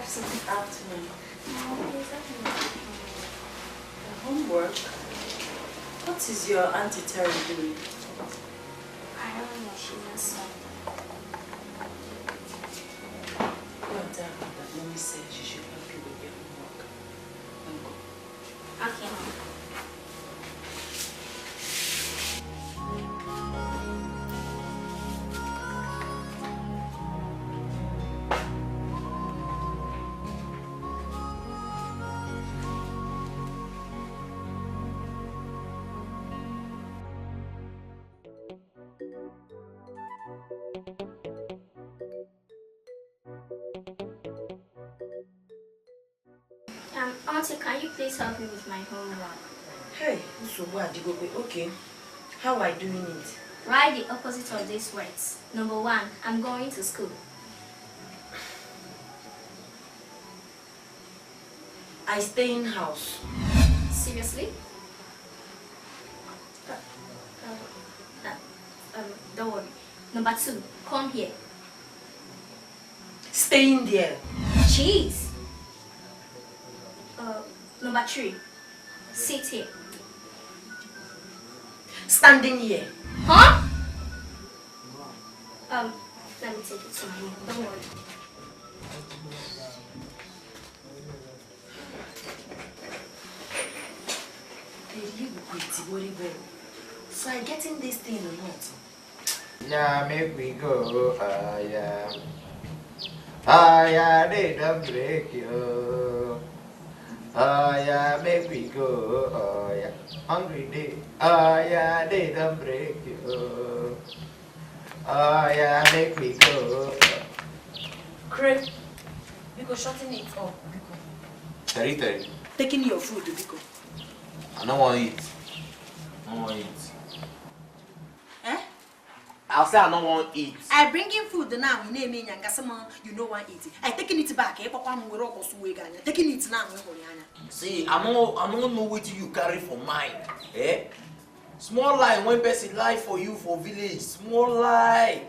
have something afternoon. No, please, Homework? What is your Auntie Terry doing? I don't know, she's not something. Go and tell her that Mommy said she should help you with your homework. Go. Okay, Mom. Auntie, can you please help me with my homework? Hey, okay. How am I doing it? Write the opposite of these words. Number 1, I'm going to school. I stay in house. Seriously? Don't worry. Number 2, come here. Staying there. Jeez. Number 3, sit here. Standing here. Huh? Let me take it to my room. Don't worry. So I'm getting this thing or not? Yeah, make me go. Yeah. Yeah, they don't break you. Yeah, make me go. Yeah. Hungry day. Yeah, they don't break you. Yeah, make me go. Craig, Biko, shutting it up. Terry, Terry. Taking your food, Biko. I don't want to eat. I don't want to eat. Eh? I'll say I don't want to eat. I bring in food now. You know what eat. I taking it back. Taking it now. See, I don't know what you carry for mine. Eh? Small lie when person lie for you for village. Small lie.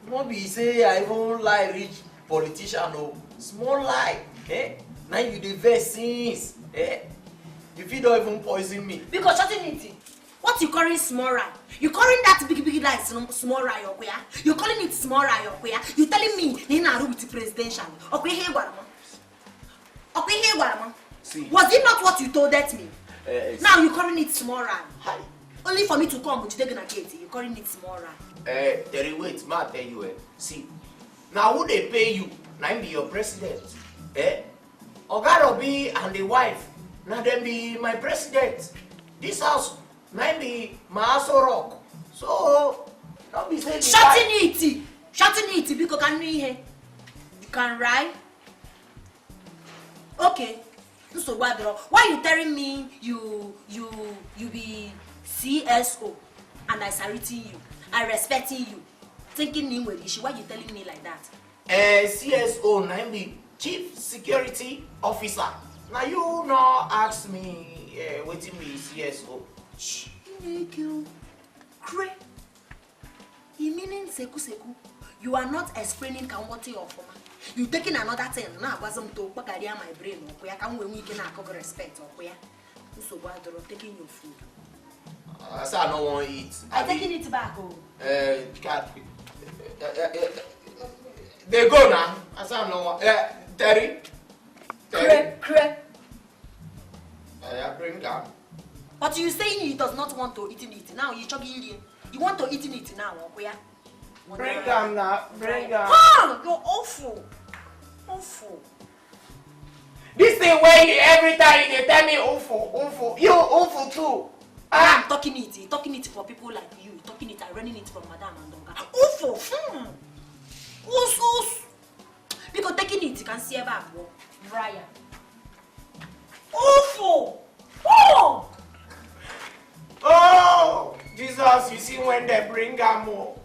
Not be say I won't lie rich politician no. Small lie. Eh? Now you the best since. Eh? If you don't even poison me. Because shutting it. What you calling small lie? You calling that big lie small lie or where? You calling it small lie or where? You telling me Nina with the presidential? Okay, here Guarama. Okay, here Guarama. See. Was it not what you told that me? Now you calling it small lie. Hi. Only for me to come, but you're gonna get it. You calling it small lie. Terry, wait, ma tell you. See, now who they pay you? Now be your president. Eh? Ogarobi and the wife. Now them be my president. This house, now be my Aso Rock. So, don't be saying Shutting it, because can you hear? You can write. Okay. So why you telling me you be CSO and I saluting you, I respecting you, thinking English? Why you telling me like that? CSO, now be Chief Security Officer. Now you not ask me what to be CSO. Shh, thank you. Great. You meaning seku? You are not explaining what you offer. You taking another thing now. Wasn't to pagaria my brain. Okay, I can't we can have respect. Okay, so what are taking your food? I said I don't want to eat. I taking it back. Oh. They go now. I said I don't want. Terry. Cray. I bring down. But you saying he does not want to eat it now. You chugging it. You want to eat it now. Okay. Bring down now. Bring down. Oh, you're awful. This thing where you, every time they tell me awful. You awful too. I'm talking it for people like you. Talking it and running it from Madame and Donga. Awful. Because taking it, you can see about Brian. Awful. Oh, Jesus, you see when they bring more.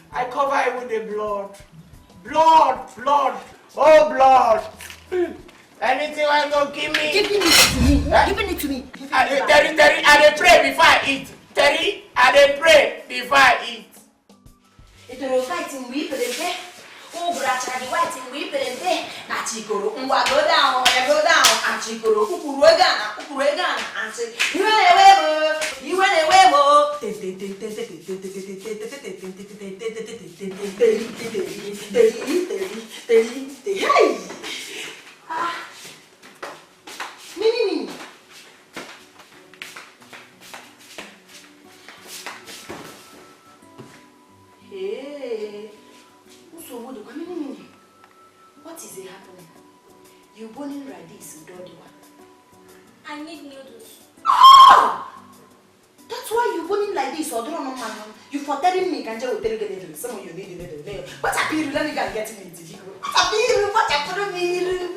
I cover it with the blood. Oh, blood. Anything I'm gonna give me. Giving it to me. Terry, I pray before I eat. Terry, I pray before I eat. It will fight in me, but Ubracha the white in we pay. Achikoro, go down, Achikoro, Kukuregana, and say, you went away, hey! Mini. Hey, what is it happening? You burning radis, Dodi one. I need noodles. Oh! That's why you burning like this, or don't know, you for telling me, can't you tell you some of you need a little. What a period, let me get me. What a period, what a period, mini.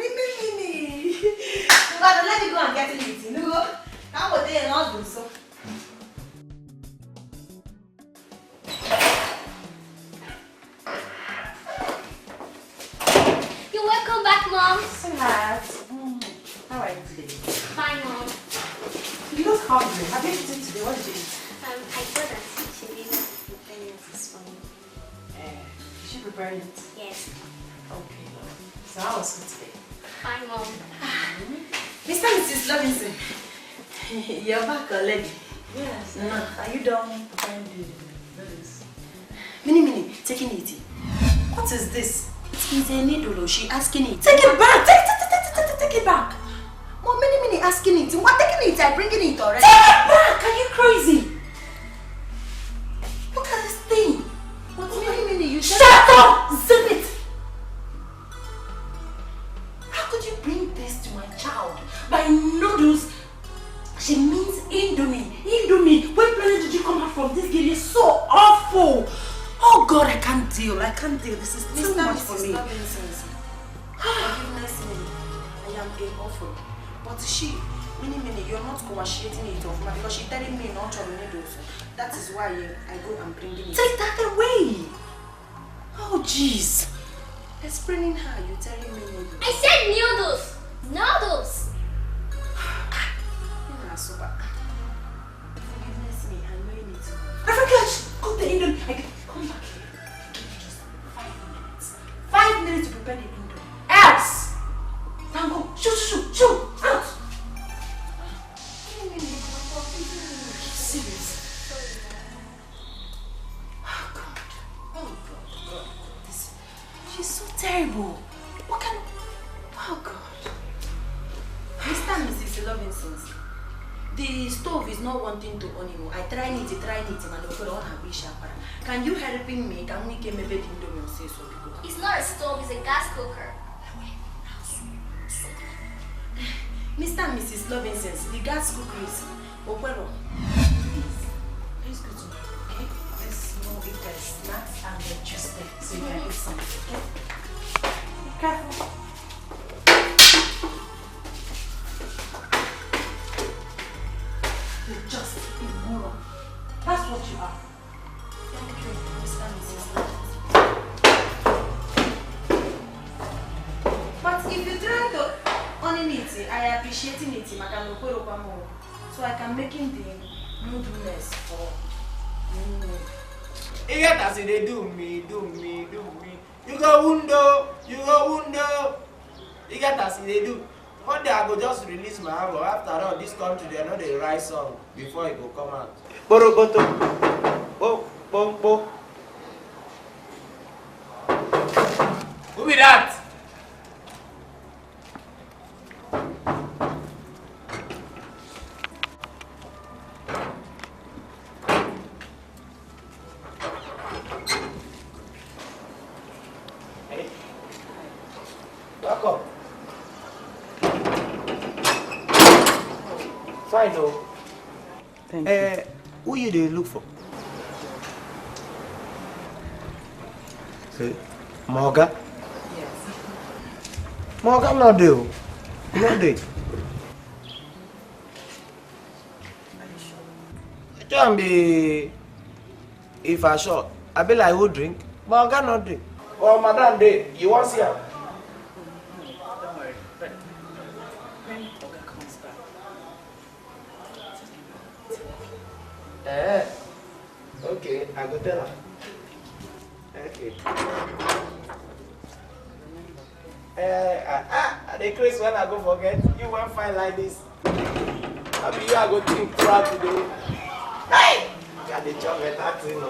But let me go and get it. You know, how would they not do so? You're welcome back, Mom. Sweetheart. How are you today? Fine, Mom. You look hungry. Have you eaten today? What did you eat? I thought that Chilina was preparing this for me. Is she preparing it? Yes. Okay. So how was it today? Fine, Mom. Mr. and Mrs. Robinson, you're back already. Yes. Are you done preparing the noodles? Mini, taking it. What is this? It's a needle. She asking it. Take it back! Take it back! Mom, Mini asking it. What taking it? I'm bringing it already. Take it back! Are you crazy? Look at this thing. What Mini, you Shut up! Zip it! How could you bring this to my child? By noodles, she means Indomie. Indomie! What planet did you come out from? This girl is so awful! Oh God, I can't deal. This is too much for me. Forgiveness me. I am being awful. But she, Mini, you're not coagulating it off me because she's telling me not to have noodles. That is why I go and bring it. Take that away! Oh jeez. Explaining her, you telling me noodles. I said noodles. Noodles. Forgiveness me, I know you need to. Africa, cook the Indomie. Come back here. Give me just 5 minutes. 5 minutes to prepare the Indomie. Else! Now go. Shoo! Out! Serious. Oh God. She's so terrible. What kind of... Oh God. Mr. and Mrs. Robinsons, the stove is not wanting to on anymore. I try it, and can you help me? Can we get maybe the Indomie say so? It's not a stove, it's a gas cooker. Mr. and Mrs. Robinsons, the gas cooker is Okwero. Please go to me, okay? Let's know if there's snacks and the juice there so you can eat something, okay? Be careful. You're just a moron. That's what you are. Thank you, Mr. and Mrs. Robinsons. But if you try to on it, I appreciate it, so I can make the noodles for You get as they do me. You go window. You get as they do. One day I go just release my album. After all, this country they know the right song before it go come out. Borogoto. Bo. Who be that? Hey. Welcome. Fine, though. Thank you. Who you dey look for? Say, Morgan? yes. Morgan not there. Not there. Don't be. If I short, I be like who drink. Morgan not there. Oh, madam there. You want see her? Don't worry. But when Oga comes back, Okay, I go tell her. Okay. The craze when I go forget, you won't find like this. I mean, you are going to think proud today. Hey! You got the job at that thing.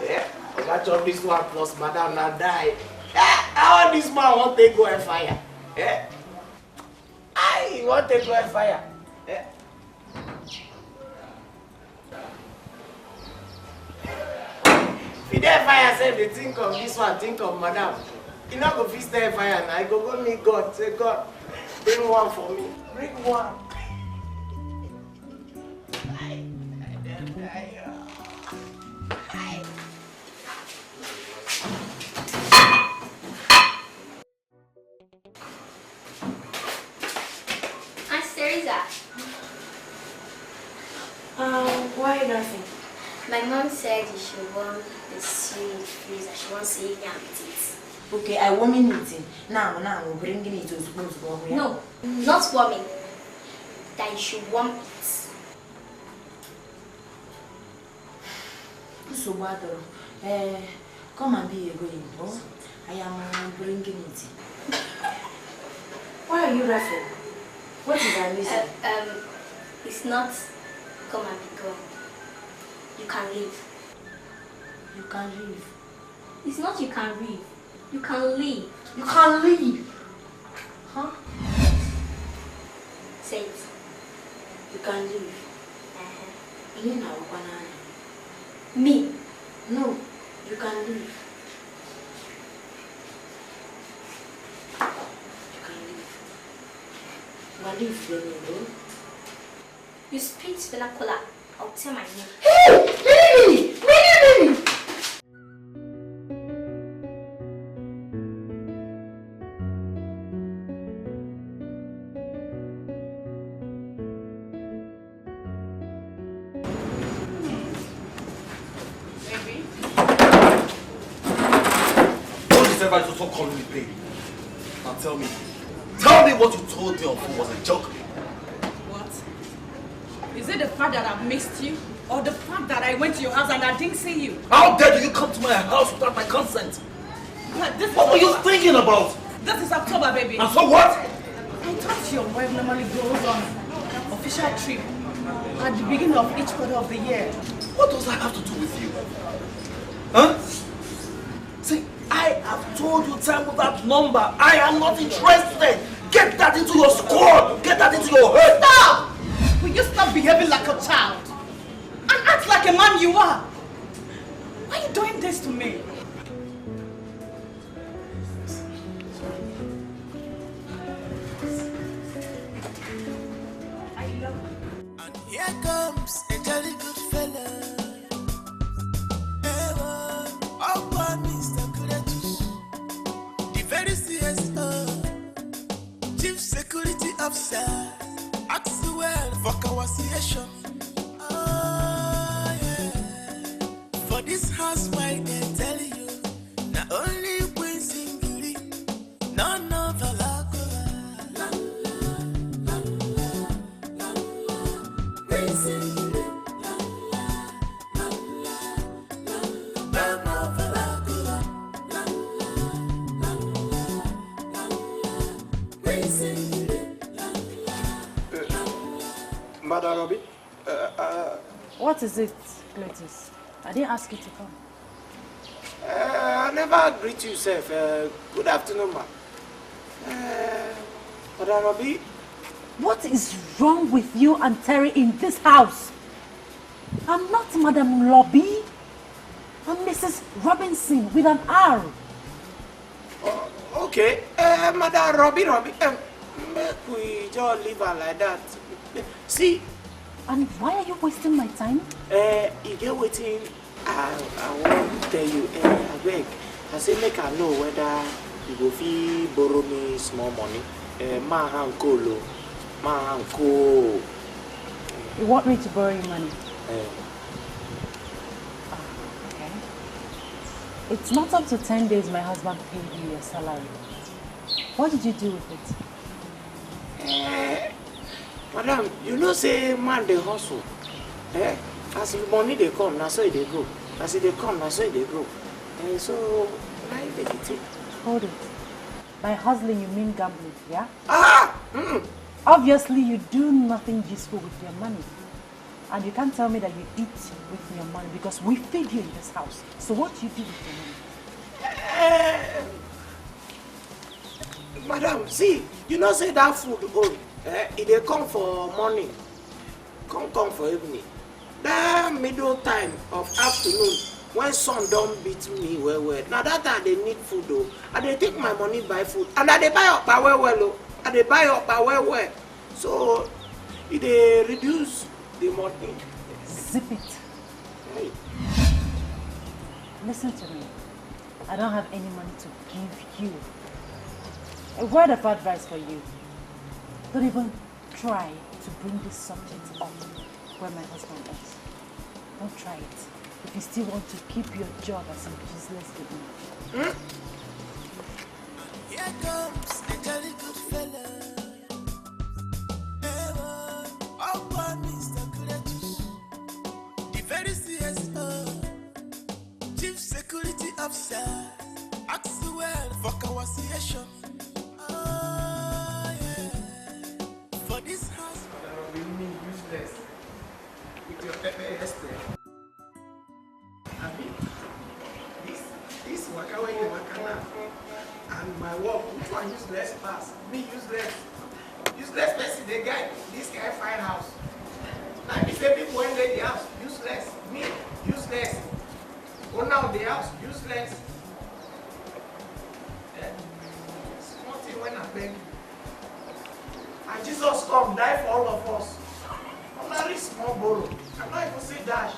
Yeah? I got job this one plus madam now die. How this man won't take go and fire? Yeah? He won't take go and fire. Yeah? If you dare fire, say they think of this one, think of madam. You not go fix the fire now. I go meet God. Say, God, bring one for me. Bring one. Aunt Teresa. Why nothing? My mom said you should want the sweet freezer. She wants to eat it and eat it. Okay, I warming it. Now, we're bringing it to school. No, not warming. That you should warm it. So what? Come and be a going. Oh, I am bringing it. Why are you laughing? What is that reason? It's not come and be going. You can leave. You can leave. It's not you can leave. You can leave. You can leave. Huh? Say it. You can leave. You know Me? No, you can leave. You can leave. You can leave then, you know. You speak vernacular. I'll tell my name. Hey! Mini! Everybody to stop calling me baby. Now tell me what you told me on phone was a joke. What? Is it the fact that I missed you? Or the fact that I went to your house and I didn't see you? How dare you come to my house without my consent? But this What were you thinking about? This is October, baby. And so what? I thought your wife normally goes on official trip at the beginning of each quarter of the year. What does that have to do with you? Huh? See, I have told you time with that number. I am not interested. Get that into your skull. Get that into your head. Stop! Will you stop behaving like a child? And act like a man you are? Why are you doing this to me? I love you. And here comes a jolly good fella. Chief Security Officer, Axwell for conversation. Oh, yeah. For this house, why they tell you, not only Queen Singiri, none of the la la la Queen Singiri, la none of the Madam Robbie? What is it, Cletus? I didn't ask you to come. I never greet you, sir. Good afternoon, ma. Madam Robbie? What is wrong with you and Terry in this house? I'm not Madam Lobby. I'm Mrs. Robinson with an R. Okay. Madam Robbie, make we just leave her like that. See? And why are you wasting my time? You get waiting. I want to tell you, I beg. I say make I know whether you go fee borrow me small money. Ma ko. You want me to borrow you money? Okay. It's not up to 10 days my husband paid you your salary. What did you do with it? Madam, you know say man they hustle. As the money they come, now so they go. As they come, now so they go. So, I take it. Hold it. By hustling, you mean gambling, yeah? Ah! Obviously, you do nothing useful with your money. And you can't tell me that you eat with your money because we feed you in this house. So what do you do with your money? Madam, see, you know say that food old. If they come for morning, come for evening. That middle time of afternoon, when sun don't beat me well. Now that time they need food though. And they take my money buy food. And they buy up well. And they buy up well. So if they reduce the money. Zip it. Hey. Listen to me. I don't have any money to give you. A word of advice for you. Don't even try to bring this subject up where my husband is. Don't try it. If you still want to keep your job as a useless man. Here comes a jolly good fella. Mr. Kuletus, the very CSO, Chief Security Officer, Axwell for Kawasiation. For this house, You mean useless with your pepper hairstyle. I mean, this waka when you waka now, and my work, which one useless pass? Me useless. Useless person, this guy fine house. Now you say people when they the house, useless. Me, useless. Go now the house, useless. Small thing when I beg you. And Jesus come, die for all of us. Only small borrow. I'm not even say dash.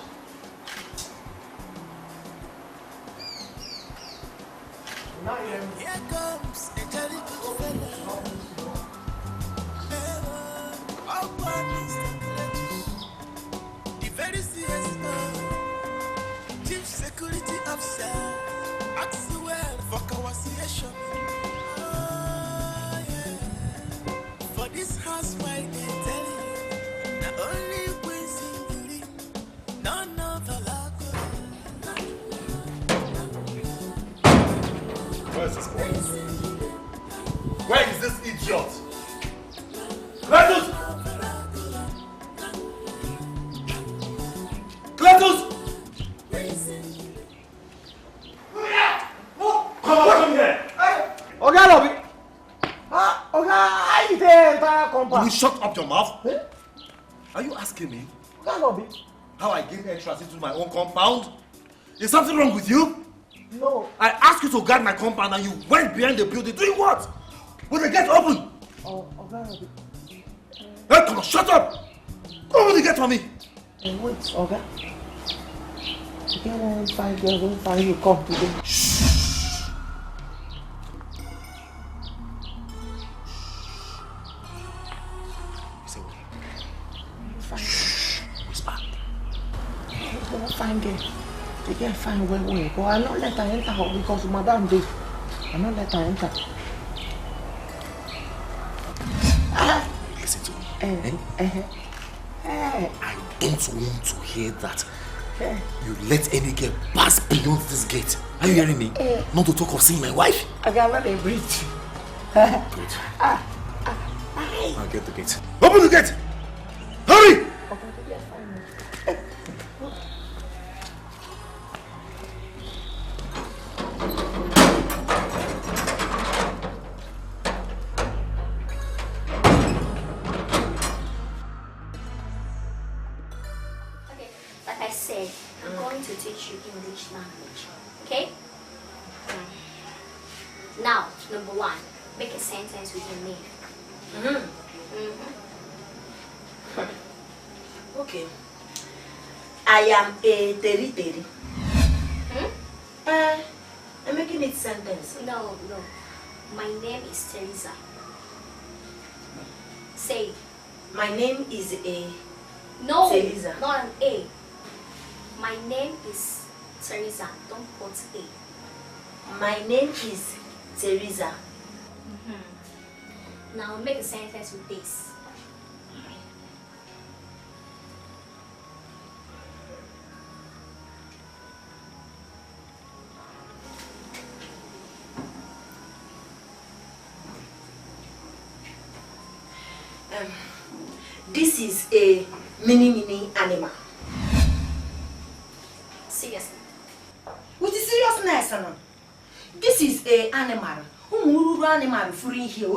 Now you hear me. here comes a jolly good fella. Mr. Kuletus, the very CSO, Chief Security Officer, Axwell for Kawasiation. For this house, why they tell you, the only queen beauty, none of the lack. Where's this boy? Where is this idiot? Cletus! Cletus! Come here! Oga Lobby! Oga, I the entire Will compound. you shut up your mouth? Are you asking me Oga Lobby? how I gain entrance into my own compound? Is something wrong with you? No. I asked you to guard my compound and you went behind the building doing what? With the gate open? Oh, Oga Lobby. Hey, come on, shut up! Go with the gate for me! Wait, Oga. You get one fine girl, one fine you come today. Whisper. One fine girl. The girl fine well. But I not let her enter because Madam did. I not let her enter. Listen to me. I I don't want to hear that. You let any girl pass beyond this gate. Are you hearing me? Not to talk of seeing my wife. got let her breathe. Good. I'll get the gate. Open the gate! Hurry! Okay, like I said, I'm going to teach you English language. Okay? Now, number one, make a sentence with your name. Okay. I am a teri. I'm making it sentence. No. My name is Teresa. Say, My name is a no, Teresa. not an A. My name is Teresa. Don't put A. My name is Teresa. Now make a sentence with this. this is a mini animal. Seriously. With the seriousness, no? This is a animal. Animal free here.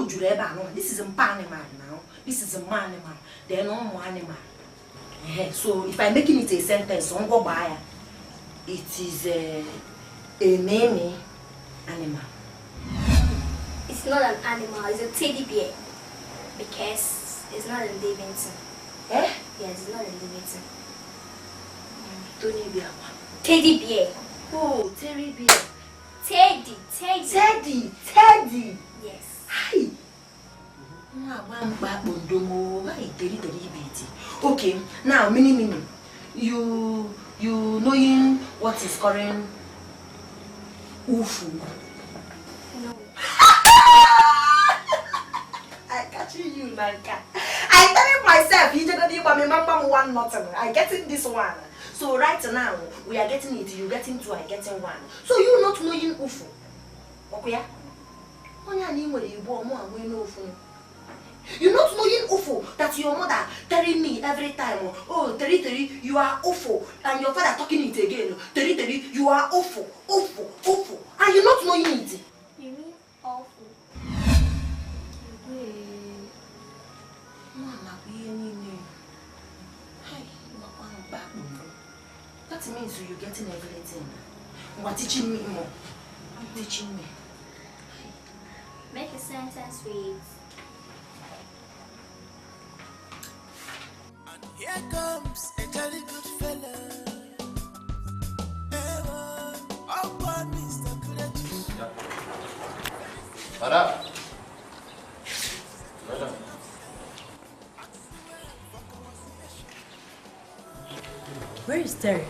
This is a animal now. This is a animal. They are no animal. So if I'm making it a sentence, go by. It is a meme animal. It's not an animal. It's a teddy bear. Because it's not a living thing. Eh? Yeah, it's not a living thing. Teddy bear. Teddy bear. Oh, teddy bear. Teddy. Yes. Hi. Okay, now mini. You knowing what is current Ufu? No. I catching you, Nanka. I telling myself, you didn't even remember one nothing. I getting this one. So right now, we are getting it, you getting two, I getting one. So you not knowing Ufu. Okay? You not knowing Ufu that your mother telling me every time, oh, Teri, you are Ufu. And your father talking it again, Teri, you are Ufu. And you not knowing it. You mean awful? That means you're getting everything. You are teaching me more. I'm teaching me. Make a sentence with. And here comes a jolly good fella. Oh, one Mr. Courageous. Madam. Where is Terry?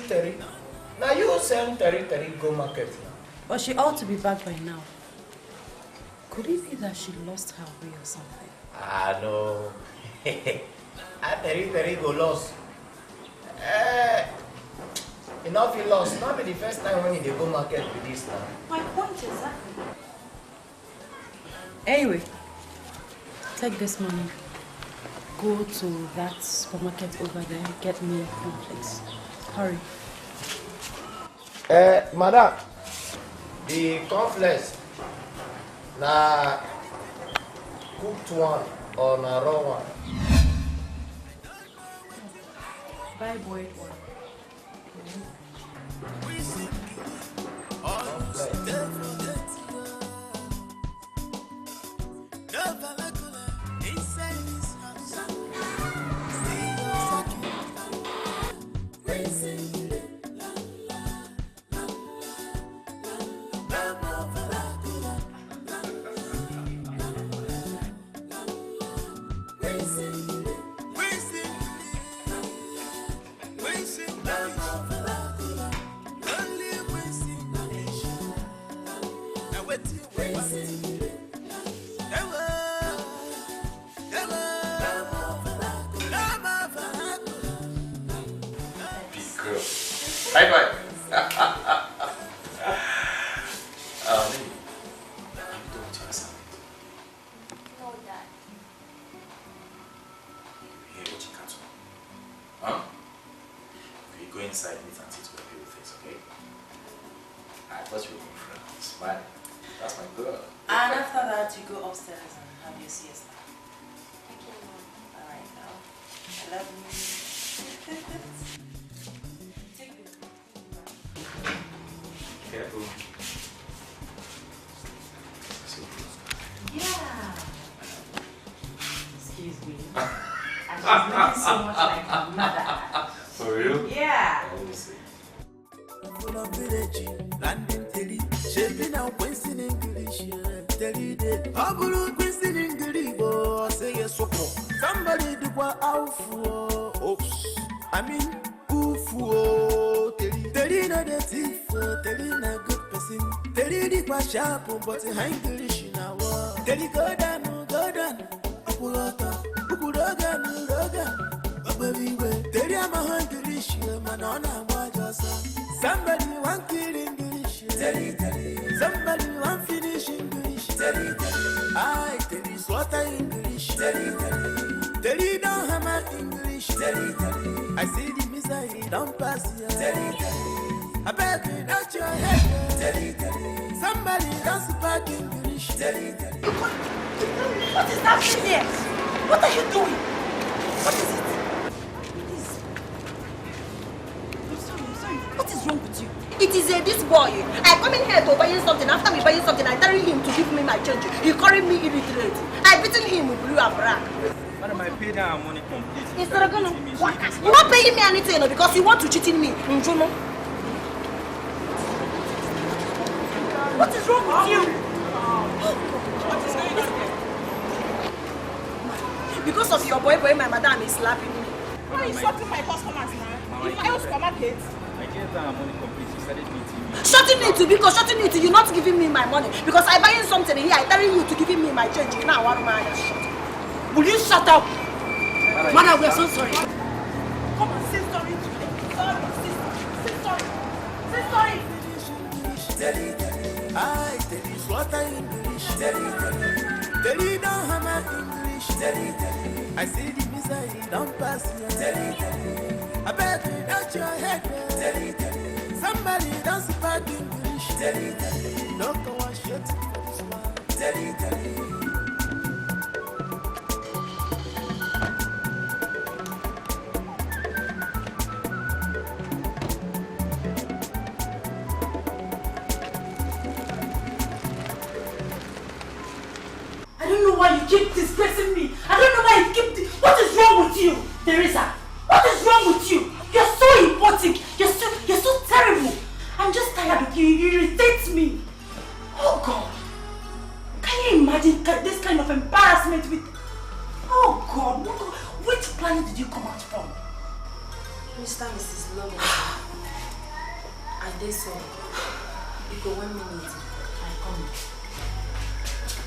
Terry. Now you send Terry go market now. But she ought to be back by now. Could it be that she lost her way or something? Ah, no. Terry go lost. Enough he lost. Not be the first time when he dey go market with this now. My point exactly. Anyway, take this money. Go to that supermarket over there. Get me cornflakes. Hurry. Madam, the cornflakes, na cooked one or na raw one? Buy boiled one. High five. No, Dad. Hey, what you can't. Huh? Okay, go inside, meet and sit with your face, okay? I thought you were my friend. Smile. That's my girl. And after that, you go upstairs and have your siesta. Okay, Mom. Alright, now. I love you. Take this. Careful. Yeah. Excuse me. And she's looking so much like her mother. For real? Yeah. Let me see. Full of village, landing Terry, shaping out Winston English, Terry did. Abulu Winston English, say yes, so somebody do what out for. Oops, I mean, Ufu, Terry, not a thief, Terry, not a good person. Terry did what sharp, but in English now. Terry, go down, Upulota, Upurogan, Terry, I'm a hungry, man, on a Somebody want kill English. Somebody want finish English. I tell you slaughter English. Tell you don't hammer English. I see the misery don't pass here. I beg you not your head. Somebody don't speak English. What is that thing there? What are you doing? What is it? I'm sorry. What is wrong with you? It is this boy. I come in here to buy you something. After me buying something, I tell him to give me my change. He calling me illiterate. I beaten him with blue and black. Madam, I paid her money completely. Instead of gonna you not paying me anything because you want to cheat me. What is wrong with you? What is going on? Because of your boy, my madam is slapping me. Why are you slapping my customers now? In my own supermarket? I gave her money completely. She started beating me. Shutting it, you're not giving me my money. Because I buying something here, I telling you to give me my change. Now, what am I? Shut up. Will you shut up? Madam, we are so sorry. Come on, say sorry to me. Sorry, say sorry. Say sorry. I tell you slaughter English. Tell you don't hammer English. I see the misery don't pass here. I beg you not your head. Somebody don't speak English. Don't go and shut for this one. I don't know why you keep disgracing me. I don't know why you keep... What is wrong with you, Teresa? What is wrong with you? You're so hypocritic. You're so terrible. I'm just tired of you. You irritate me. Oh God. Can you imagine this kind of embarrassment with... Oh God. Which planet did you come out from? Mr. and Mrs. Logan. I did so. You go 1 minute.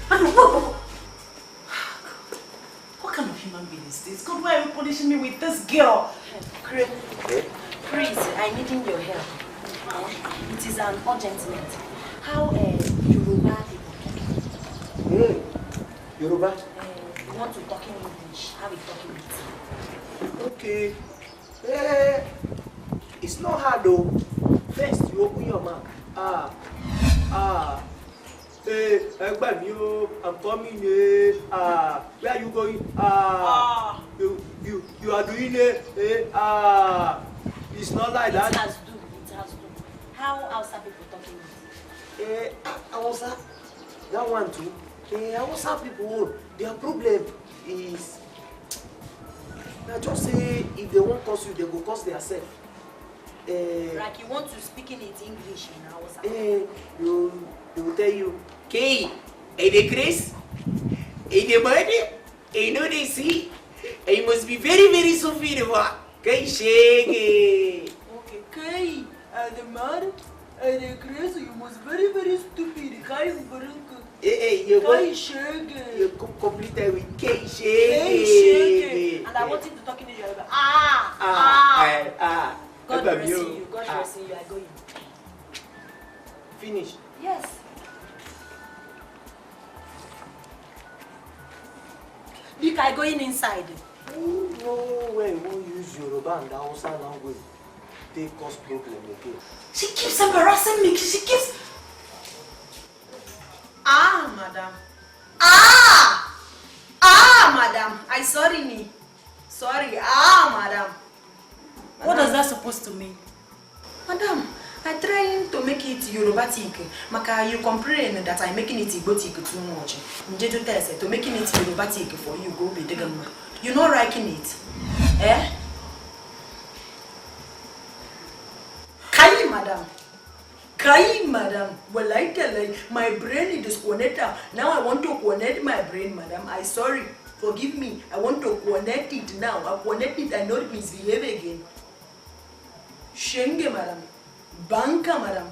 I come. Whoa. What kind of human being is this? God, why are you punishing me with this girl? Please, I need your help. It is an urgent matter. How Yoruba people Yoruba? you want to talk in English. How we talk in it? Okay. It's not hard though. First, you open your mouth. I'm coming. Where are you going? You are doing it. It's not like that. It has to. How Hausa people talking it? Hausa, that one too. Hausa people, their problem is just say if they won't curse you, they go curse themselves. Like you want to speak in it English in Hausa. They will tell you, K, the Chris, the money, know they see, you must be very, very sophisticated. K, shake. Okay, K, the man, the Chris, you must very, very stupid. You completed with K, shake. And I want him to talk in Yoruba. God bless you. I go in. Finish. Yes. Because I going inside. No, when you use Yoruba and Hausa language, they cause problem again. She keeps embarrassing me. She keeps... madam. Madam. I sorry me. Sorry. Madam. What does that supposed to mean? Madam, I trying to make it Yorubatic. Maka, you complain that I'm making it Igbotic too much. Njeju tell to making it Yorubatic for you go be digama. You not liking it? Kai, madam. Well, I tell you, my brain is disconnected. Now I want to connect my brain, madam. I sorry. Forgive me. I want to connect it now. I connect it and not misbehave again. Shenge, madam. Banka, madam.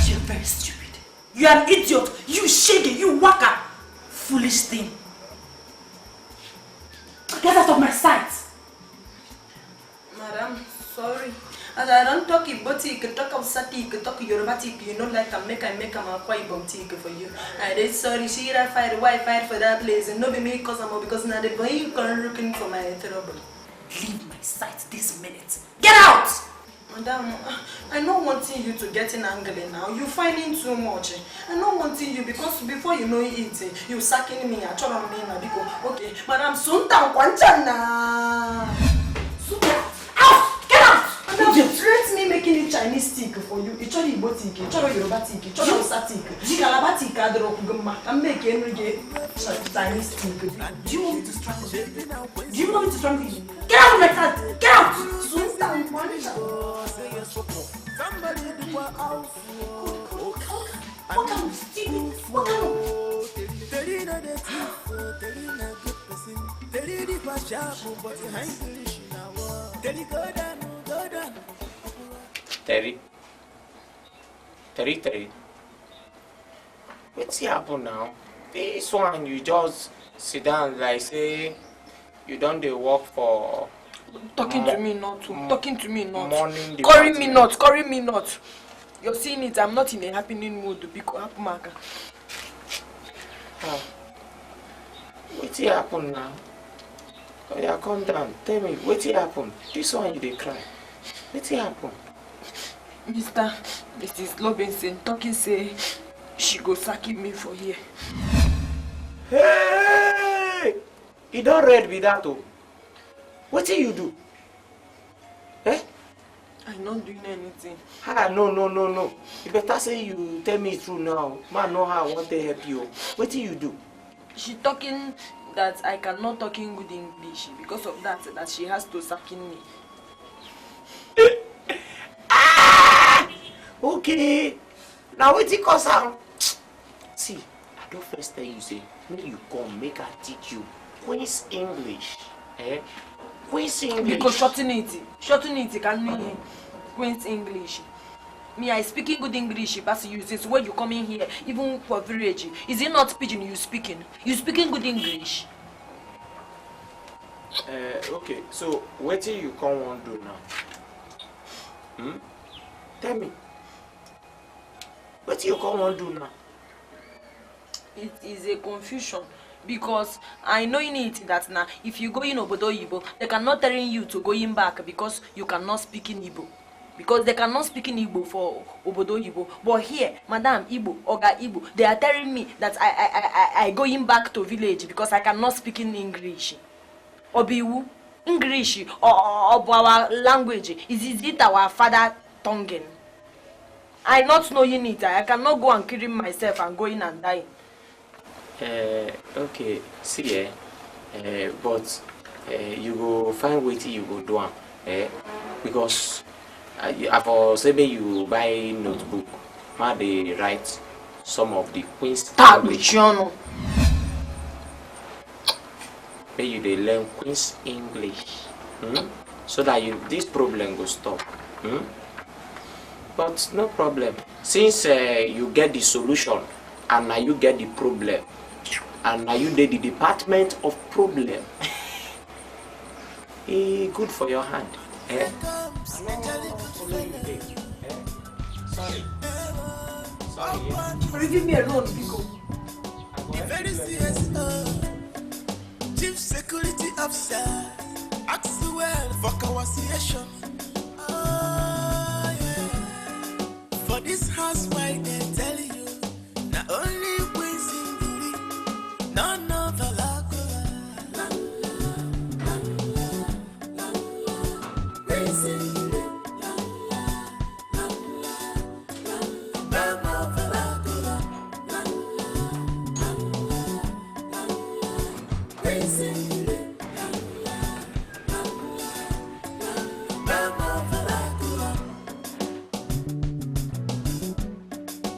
You're very stupid. You are an idiot. You shege. You waka. Foolish thing. Get out of my sight. Madam, sorry. As I don't talk Igbo, you can talk of Satik, talk Yorubatic, you know, like I make a quite bomb for you. And it's sorry, she I fight Wi-Fi for that place, and no be me because now the boy you can looking for my trouble. Leave my sight this minute. Get out! Madam, I don't want you to get in angry now. You're finding too much. I don't want you because before you know it, you sacking me. I told me because okay, Madam, soon down Kwanchana. Out! Get out! Madam, let me making a Chinese stick for you. It's only botique, it's only Yorubatic, it's only Satik. Jikalabatic, I'm making a Chinese stick. Do you want me to strangle you? Do you want me to strangle you? Get out like that! Get out! Soon down Kwanchana. Somebody do a house. What kind of stupid? What kind of? Terina the thief, Terina good person. Terina the sharp, but behind the shina. Terry go down. Terry. What's happen now? This one you just sit down like say you don't dey work for. Talking to me not. Morning Curry me not. You're seeing it, I'm not in a happening mood because happen maka. What's happen now? Oh yeah, calm down. Tell me, what's happen? This one you dey cry. What's happen? Mrs. Robinson talking say she go sacking me for here. Hey! You don't read with that oh. What do you do? Eh? I'm not doing anything. No. You better say you tell me true now. Man, know how I want to help you. What do you do? She talking that I cannot talk in good English because of that she has to sacking me. Okay. Now what it cause am? See, I don't first tell you say, make you come, make I teach you Queen's English. Eh? Queen's English. Because shorten it, can me Queen's English. Me, I speaking good English, but you since when you come in here, even for village, is it not pidgin you speaking? You speaking good English. Okay, so what do you come on do now? Tell me. What do you come on do now? It is a confusion. Because I know in it that now if you go in Obodo Igbo, they cannot tell you to go in back because you cannot speak in Igbo. Because they cannot speak in Igbo for Obodo Igbo. But here, Madam Igbo, Oga Igbo, they are telling me that I going back to village because I cannot speak in English. Obiwu, English or our language. Is it our father tongue? I not knowing it. I cannot go and kill myself and go in and die. Okay, see but you go find what you go do because for say you buy notebook, they write some of the Queen's English. Maybe you they learn Queen's English, so that this problem will stop. But no problem, since you get the solution and now you get the problem. And now you did the department of problem. Good for your hand. Sorry. Leave me alone, Pico. Chief Security Officer, Axwell for conversation. For this house, why they tell you not only none of the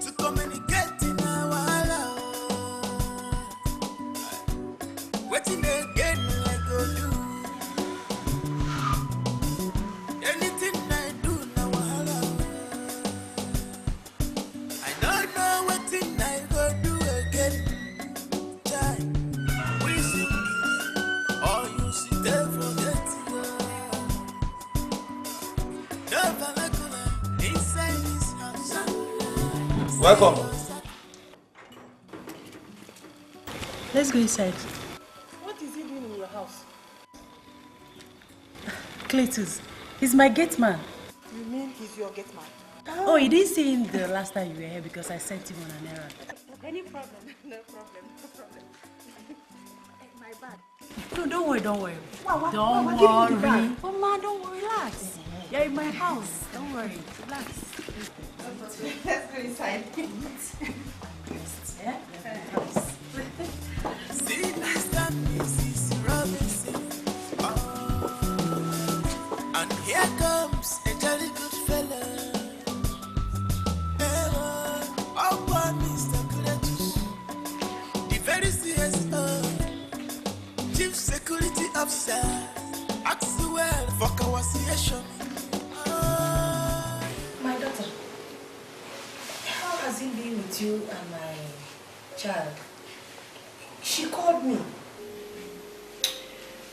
to communicate in our love. Waiting again, I go do. Anything I do now, I don't know what thing I go do again. Child, we sing it, or you sit there forget it. No vernacular inside this Welcome. Let's go inside. What is he doing in your house? Cletus, he's my gate man. You mean he's your gate man? Oh, he didn't see him the last time you were here because I sent him on an errand. Any problem? No problem. No problem. My bad. No, don't worry. Don't worry. Mama, Don't worry. Mama, don't worry. Relax. You're in my house. Don't worry. Relax. Let's go inside. Yeah? See, Mr. Mrs. Robinson. And here comes a jolly good fella. Oh, boy, Mr. Cletus. The very CSO, Chief Security Officer, Axwell for Kawasiation. My daughter, how has it been with you and my child? She called me.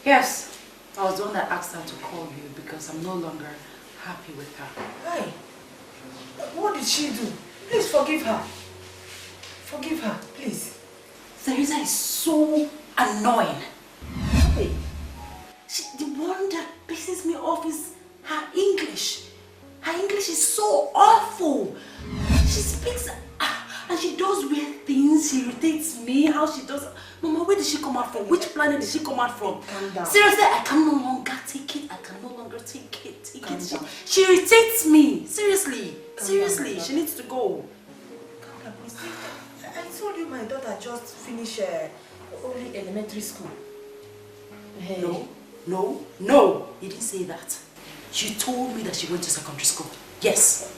Yes, I was the one that asked her to call you because I'm no longer happy with her. Why? What did she do? Please forgive her. Forgive her, please. Teresa is so annoying. Hey. The one that pisses me off is her English. Her English is so awful. She speaks and she does weird things. She irritates me. How she does. Mama, where did she come out from? Which planet did she come out from? Calm down. Seriously, I can no longer take it. I can no longer take it. She irritates me. Seriously. Seriously, she needs to go. Calm down, please. I told you my daughter just finished only elementary school. Hey. No, he didn't say that. She told me that she went to secondary school. Yes.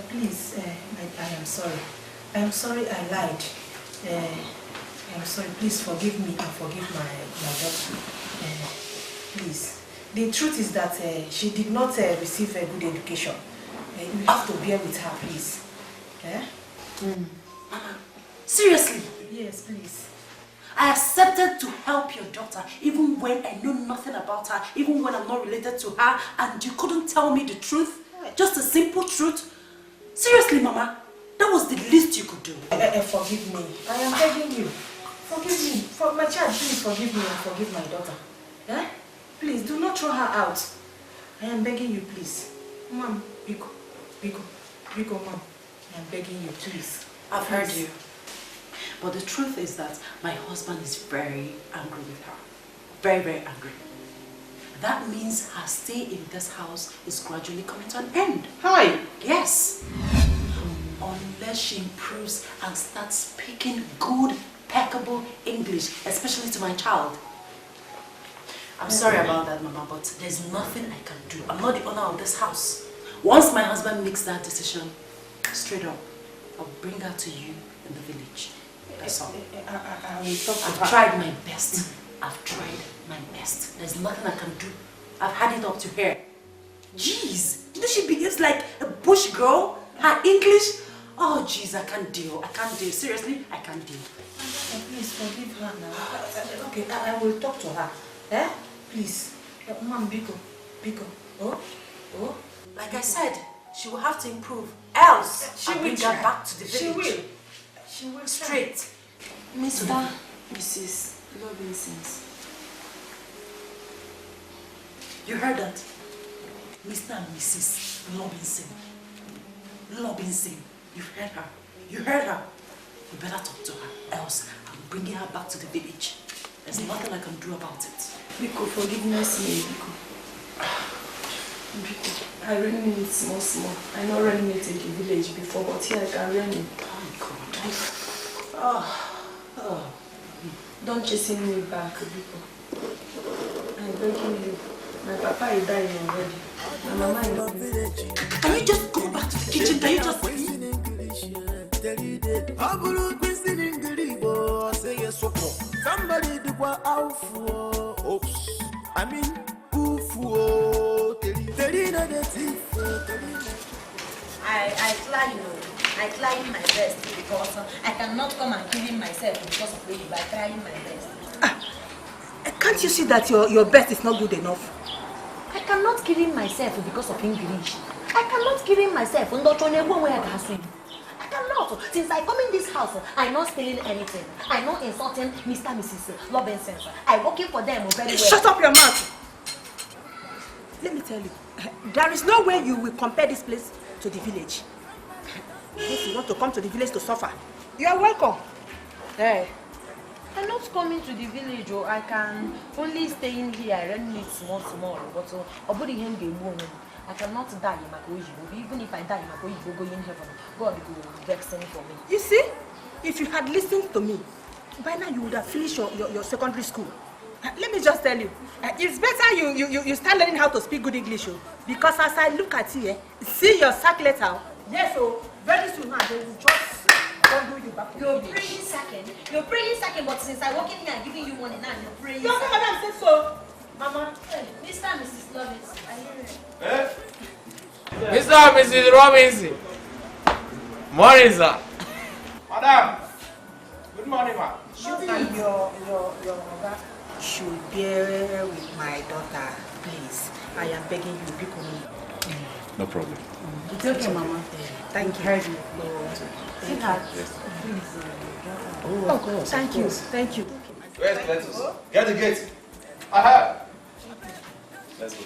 Please, I am sorry. I am sorry I lied. I am sorry. Please forgive me and forgive my daughter. Please. The truth is that she did not receive a good education. You have to bear with her, please. Mama, seriously? Yes, please. I accepted to help your daughter even when I know nothing about her, even when I'm not related to her, and you couldn't tell me the truth. Just a simple truth. Seriously, Mama, that was the least you could do. Forgive me. I am begging you. Forgive me. For my child, please forgive me and forgive my daughter. Please, do not throw her out. I am begging you, please. Mom, Biko, Mom. I am begging you, please. I've heard you. But the truth is that my husband is very angry with her. Very, very angry. That means her stay in this house is gradually coming to an end. Hi. Yes. Unless she improves and starts speaking good, impeccable English, especially to my child. I'm sorry about that, Mama, but there's nothing I can do. I'm not the owner of this house. Once my husband makes that decision, straight up, I'll bring her to you in the village. That's all. I've tried my best. I've tried my best. There's nothing I can do. I've had it up to her. Jeez, you know she behaves like a bush girl. Her English, oh jeez, I can't deal. Seriously, I can't deal. Please forgive her now. Okay, I will talk to her. Please. Mom, Biko. Oh. Like I said, she will have to improve. Else, I'll bring her back to the village. She will straight. Mr. Mrs. Robinsons. You heard that? Mr. and Mrs. Robinson. You heard her. You better talk to her, else I'm bringing her back to the village. There's nothing I can do about it. Biko, forgiveness me, Biko. Biko, I really need it small. I not really need it in the village before, but here I can really. Oh God. Don't chasing me back, Biko. I'm begging you. My papa is dying already. My mama is not village. Can you just go back to the kitchen? Can you just leave? Somebody do what out for. Oops. I mean, I trying my best because I cannot come and kill myself because of it by trying my best. Can't you see that your best is not good enough? I cannot kill myself because of English. I cannot kill him myself. I cannot. Since I come in this house, I'm not stealing anything. I'm not insulting Mr. and Mrs. Robinson. I'm working for them very well. Shut up your mouth. Let me tell you, there is no way you will compare this place to the village. If you want to come to the village to suffer, you are welcome. Hey. I'm not coming to the village, or I can only stay in here. I rent it small. But I cannot die in my Oyibo. Even if I die in my Oyibo, go in heaven, God will vex me for me. You see, if you had listened to me, by now you would have finished your secondary school. Let me just tell you, it's better you start learning how to speak good English. Because as I look at you, see your sack letter. Yes, so very soon now they will just do you back. You're praying second, but since I walk in here and giving you money now, you're praying. Your madam said so. Mama. Hey, Mr. and Mrs. Lovins, I hear it. Mr. and Mrs. Robinson. Morning, sir. Madam. Good morning, ma. And your mother should bear with my daughter, please. I am begging you, people. No problem. It's okay, Mama. Thank you. Heard you. Yes. Oh, of course. Thank you. Thank you. Where's the lettuce? Get the gate. Aha. Let's go.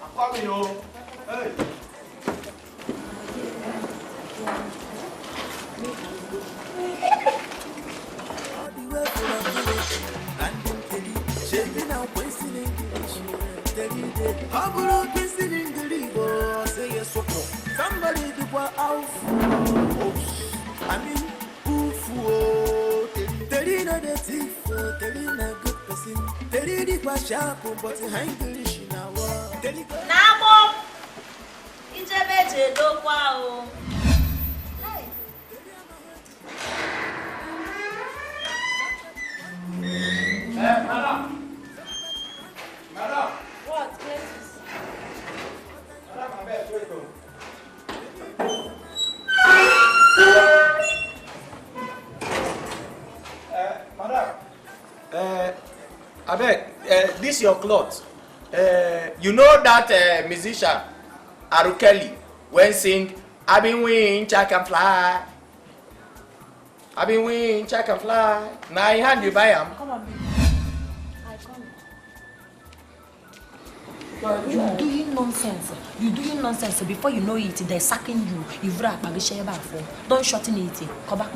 I'm coming, yo. Hey. Somebody do what out. I mean, Terina the thief, Terina good person, Terina was sharp, but hungry now. Namo! Injebete do kwao. Madam. What, Cletus? Madam, I'm back. Wait, go. Madam. I beg, this your cloth. You know that musician, Arukeli, when sing, I've been wing, check and fly. I've been wing, check and fly. Now I hand you by him. Come on, baby. I come. You're doing nonsense. You're doing nonsense. Before you know it, they're sacking you. Don't shorten it. Come back,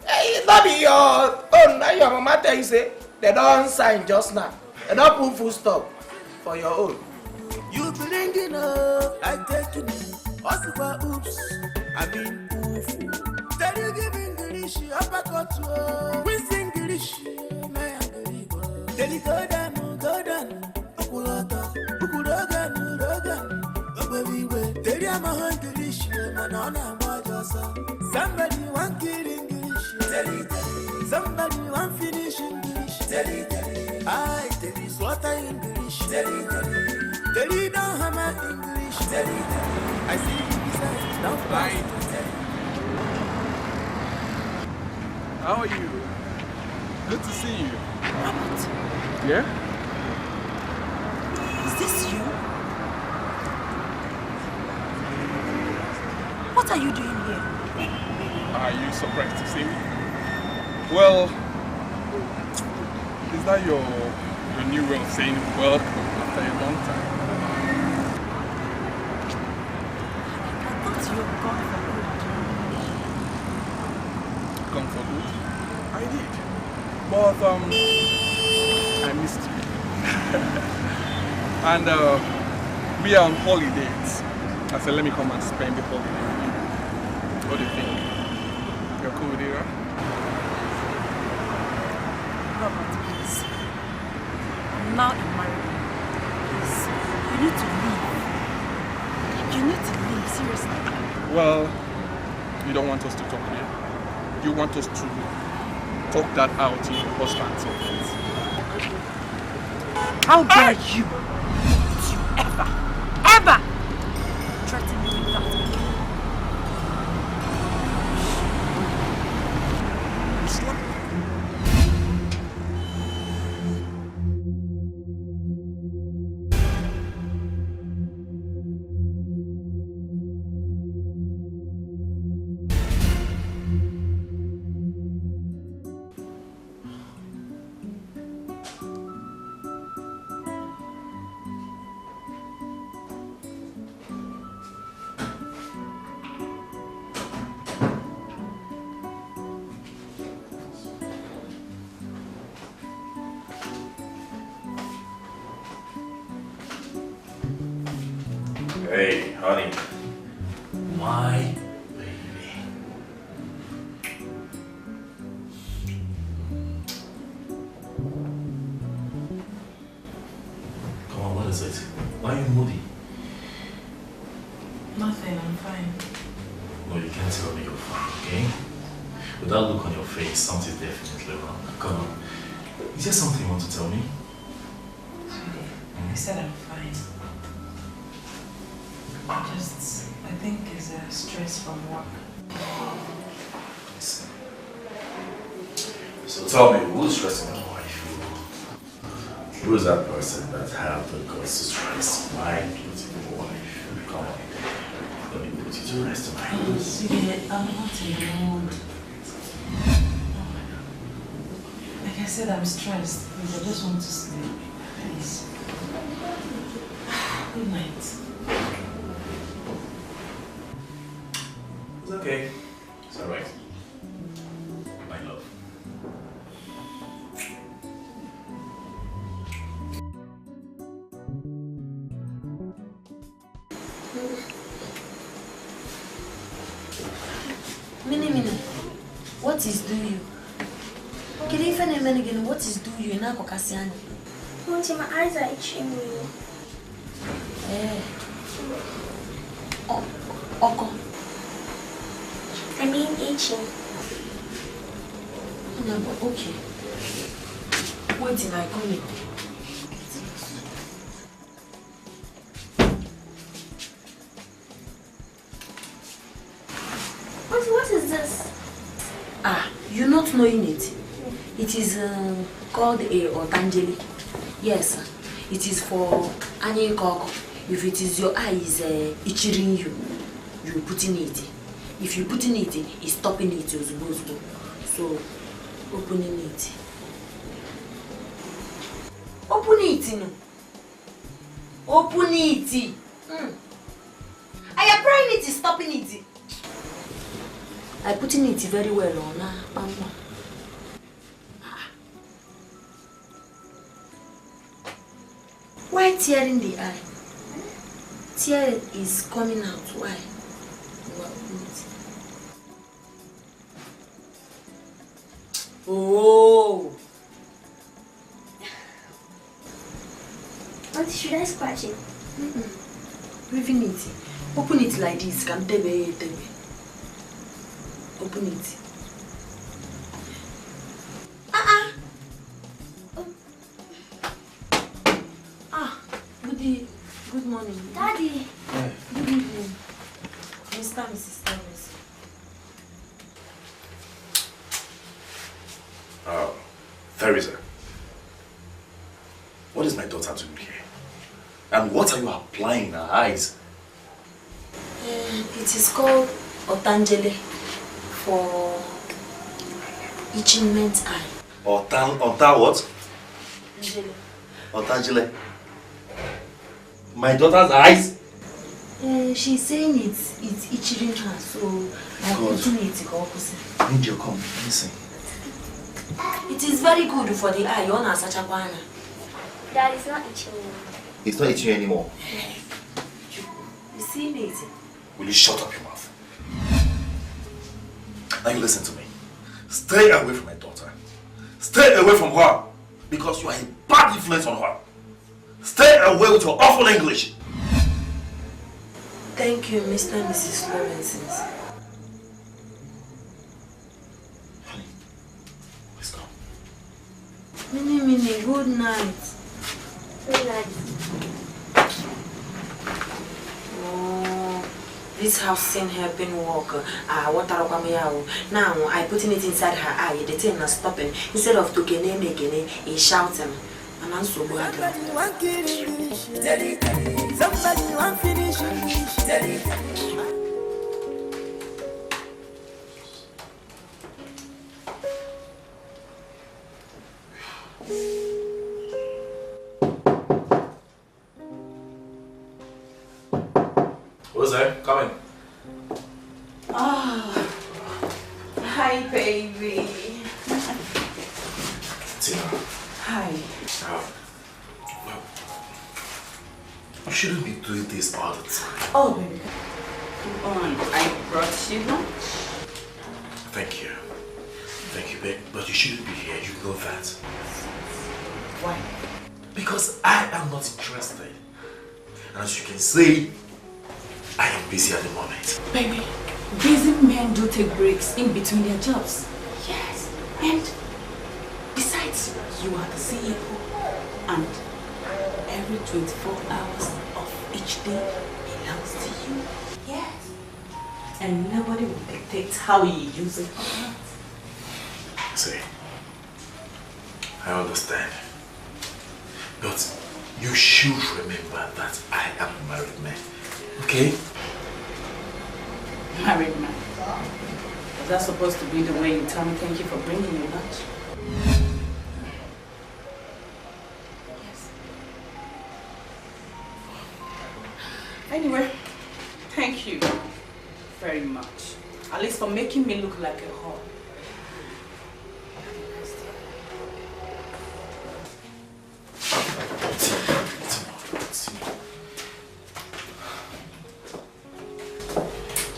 Hey, it's not be your own. Now your mama tell you say they don't sign just now. They don't put full stop for your own. You bringing up, I take you. Also, oops, I mean, oof. Tell you give English, uppercut to we sing English, my Angelico. Tell you go down, Okulata, Ukuragan, everywhere. Tell you I'm a English, man, on a Majosa. Somebody want kill English, tell you. Somebody want finish English, tell you. I tell you what I English, tell you. Tell you don't have my English, tell you. I see you beside, don't fight. How are you? Good to see you. Robert, Yeah? is this you? What are you doing here? Are you surprised to see me? Well, is that your new way of saying welcome after a long time? I thought you were gone for good. Gone for good? I did. But I missed you. And we are on holidays. I said, let me come and spend the holiday with you. What do you think? You're cool with it, right? Robert, please. I'm now a married man. Please. You need to leave. You need to leave, seriously. Well, you don't want us to talk here. You want us to talk that out to your husband's office. How dare you? Don't you ever threaten me with that again? You slap me. Hey, honey. My baby. Come on, what is it? Why are you moody? Nothing, I'm fine. No, you can't tell me you're fine, okay? With that look on your face, something's definitely wrong. Come on. Is there something you want to tell me? I said I'm fine. I think it's stress from work. Listen. So tell me, who's stressing my wife? Who is that person that had the guts to stress my beautiful wife? Come on. Let me put you to rest tonight. Sweetie, I'm not in the mood. Like I said, I'm stressed. Please, I just want to sleep. Please. Good night. It's okay. It's alright. My love. Mini, what is do you? Can you find a man again? What is do you? Na kokasiani. Auntie, my eyes are itching me. Oko. I mean itching. No, but okay. Wait till I come in. Auntie, what is this? Ah, you're not knowing it. It is called a Otangeli. Yes, it is for any koko. If it is your eye is itching you, you put in it. If you put in it, it's stopping it. So, opening it. Open it, no. Open it. I am praying it is stopping it. I put in it very well on mama. Why tear in the eye? Tear is coming out. Why? Oh. Auntie, should I scratch it? Leaving it. Open it like this. Come tell me. Open it. Good morning. Daddy. Hey. Good evening. Mr. and Mrs. Thomas. Theresa, what is my daughter doing here? And what are you applying in her eyes? It is called Otangele for itchingment eye. Ota what? Angele. Otangele. My daughter's eyes? She's saying it's itching her, so I'm putting it opposite. Angel, come, listen. It is very good for the eye. You're not such a banana. Dad, it's not itching me. It's not itching you anymore. You see me? Will you shut up your mouth? Now you listen to me. Stay away from my daughter. Stay away from her. Because you are a bad influence on her. Stay away with your awful English. Thank you, Mr. and Mrs. Lawrence. Honey, please come. Mini, good night. Good night. Oh, this house seen helping work. Now I putting it inside her eye. The thing is stopping. Instead of to gene, he's shouting. And I'm so glad. Somebody want finish. Who's there? Come in. Oh, hi, baby. Tina. Hi. shouldn't be doing this all the time. Oh, baby. Come on. I brought you lunch. Thank you. Thank you, babe. But you shouldn't be here. You know that. Why? Because I am not interested. And as you can see, I am busy at the moment. Baby, busy men do take breaks in between their jobs. Yes. And besides, you are the CEO. And every 24 hours of each day belongs to you. Yes. And nobody will dictate how you use it or not. See, I understand. But you should remember that I am a married man. Okay? Married man. Is that supposed to be the way you tell me thank you for bringing me lunch? Yes. Anyway, thank you very much. At least for making me look like a whore.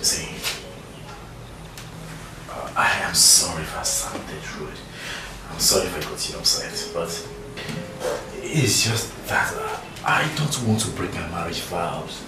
See, I am sorry if I sounded rude. I'm sorry if I got you upset, but it's just that I don't want to break my marriage vows.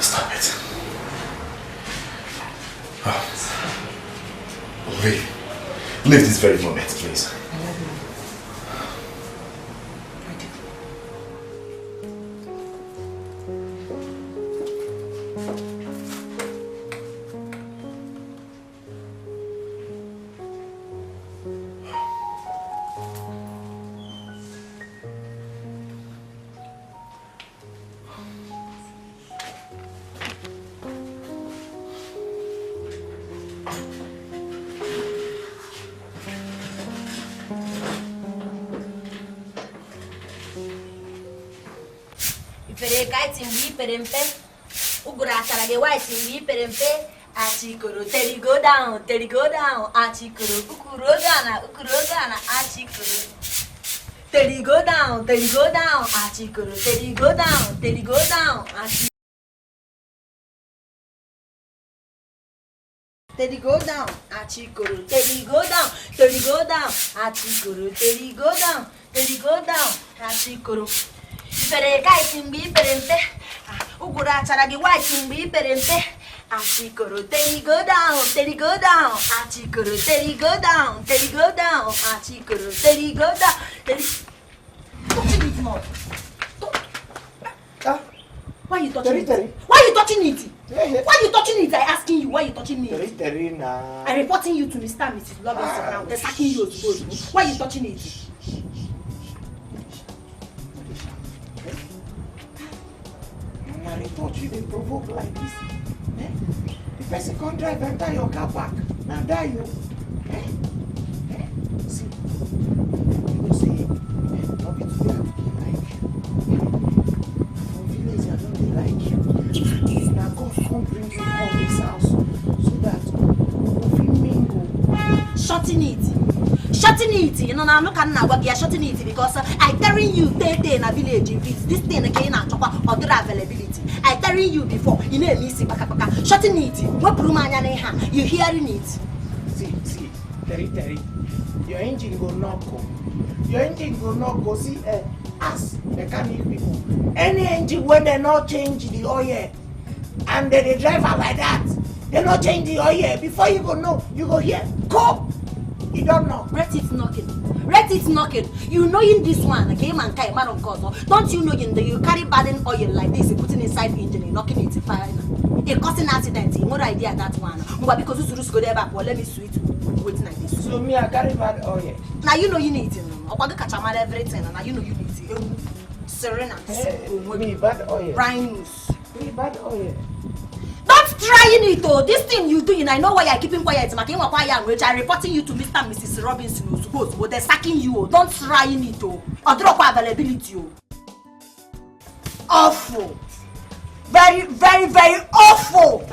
Stop it. Leave this very moment, please. Teddy go down, achikuru, ukurogana, achikuru. Teddy go down, achikuru, Teddy go down, achikuru. Teddy go down, achikuru, Teddy go down, achikuru, Teddy go down, achikuru. Ipere kaitimbi iperempe, ugura charagi waitimbi iperempe. Achikuru, Teddy go down, achikuru, Teddy go down, achikuru, Teddy go down, Teddy. Touching it now. Why are you touching it? Why are you touching it? Why are you touching it? I'm asking you, why are you touching it? I'm reporting you to Mr. and Mrs. Robinson now. They're sacking you to go. Why are you touching it? I report you, they provoke like this. The person can't drive enter your car park. Now die you. See, you say, not be today like you. From village, I don't like you. Now God come bring you from this house so that we feel mingle. Shutting it. You know, now look at now, we are shutting it because I telling you, day in a village, if it's this thing again, I talk about other availability. I telling you before, you know, missing baka. Shutting it. What brumanya you hearing it? See, Terry. Your engine will not go. See, ask mechanic people. Any engine when they not change the oil and they drive like that, they not change the oil. Before you go know, you go hear, go. You don't know. Rate it knocking. You know in this one, okay, man of course. Don't you know you carry burden oil like this, you putting inside the engine, knocking it fire. It causing accident. More idea that one. But because you go there back, well, let me sweet waiting like this. So me, I carry bad oil. Now you know you need it. I catch everything. Now you know you need it. Serena. Me bad oil. Rhinos. Me bad oil. Don't trying it though. This thing you doing, I know why you're keeping quiet. I'm reporting you to Mr. and Mrs. Robinson. But they're sacking you. Don't try it though. Or drop availability. Awful. Very, very, very awful.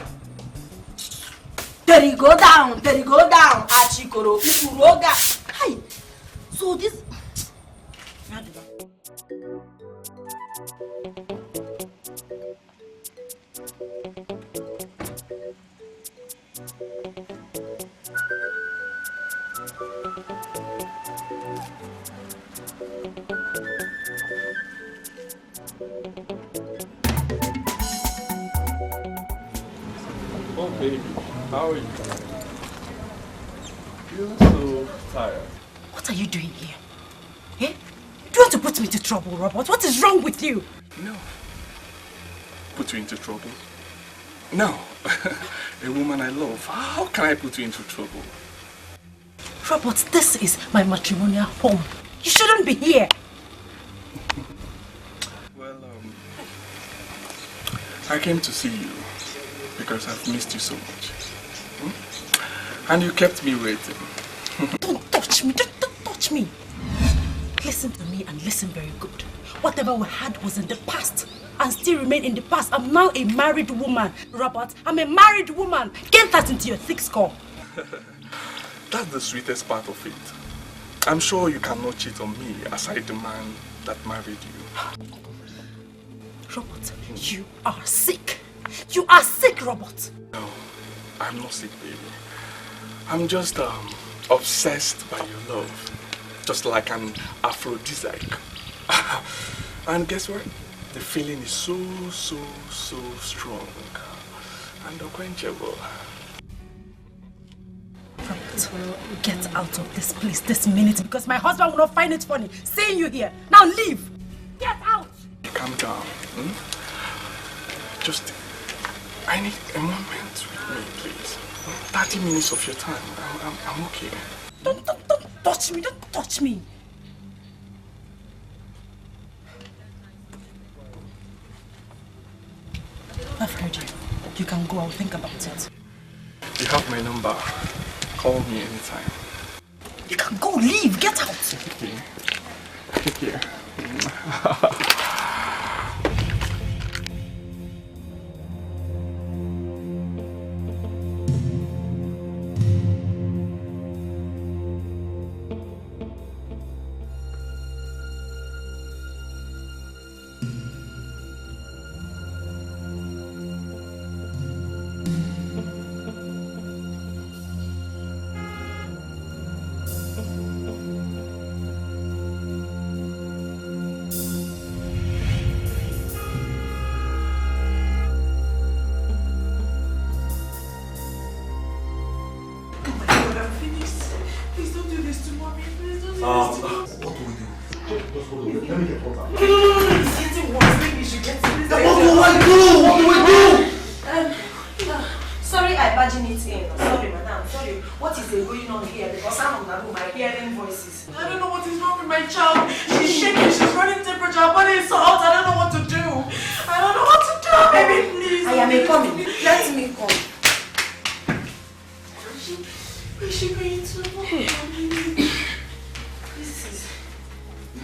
There you go down. Achikoro. Ukuroga. Hi. So this. Oh baby, how are you? You're so tired. What are you doing here? Eh? Do you want to put me into trouble, Robert? What is wrong with you? No. Put you into trouble? No. A woman I love. How can I put you into trouble? Robert, this is my matrimonial home. You shouldn't be here. Well, I came to see you because I've missed you so much. And you kept me waiting. Don't touch me. Don't touch me. Listen to me and listen very good. Whatever we had was in the past and still remain in the past. I'm now a married woman, Robert. I'm a married woman. Get that into your thick skull. That's the sweetest part of it. I'm sure you cannot cheat on me as I demand that married you. Robert, you are sick. You are sick, Robert. No, I'm not sick, baby. I'm just obsessed by your love. Just like an aphrodisiac. And guess what? The feeling is so strong and unquenchable. Robert, get out of this place this minute because my husband will not find it funny seeing you here. Now leave! Get out! Calm down. Just, I need a moment with me, please. 30 minutes of your time. I'm okay. Don't touch me. Don't touch me. I've heard you. You can go. I'll think about it. You have my number. Call me anytime. You can go. Leave. Get out. Okay. Take care.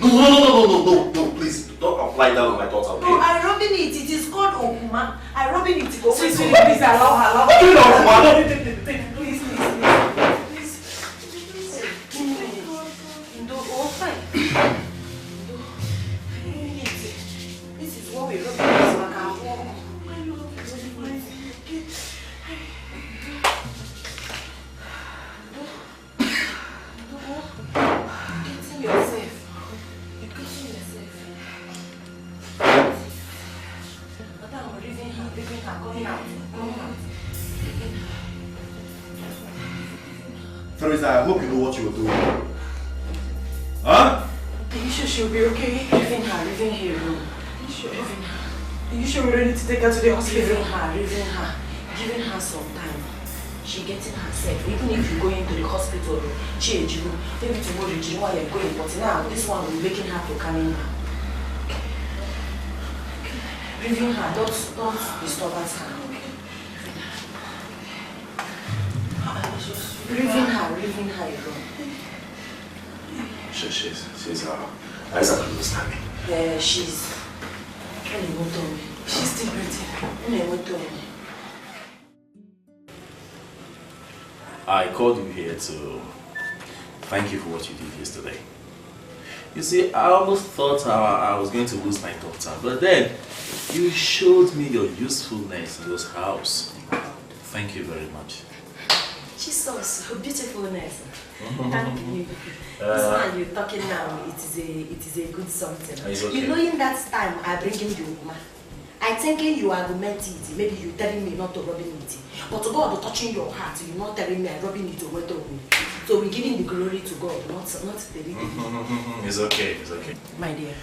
No, please, don't apply that on my daughter, okay? No, I'm rubbing it. It is called Okuma. I'm rubbing it. Go. Please allow her. What do you know, Okuma? Please. This is what we're rubbing. Teresa, I hope you know what you were doing. Huh? Are you sure she'll be okay? Leaving her room. Are you sure we're ready to take her to the hospital? Giving her some time. She's getting herself. Even if you go into the hospital, maybe tomorrow you know why you're going, but now this one will be making her to come in. Leaving her, don't disturb her. Leaving her alone. She's eyes are closed, Tammy. She's still pretty. I called you here to thank you for what you did yesterday. You see, I almost thought I was going to lose my daughter, but then you showed me your usefulness in this house. Thank you very much. Jesus, her beautifulness. Thank you. This man you're talking now, it is a good something. Okay. You know, in that time I bring him the Ukuma. I thinking you argument it, maybe you telling me not to rubbing it. But God touching your heart, you're not telling me I'm rubbing it away. So we're giving the glory to God, not the living. It's okay, it's okay. My dear,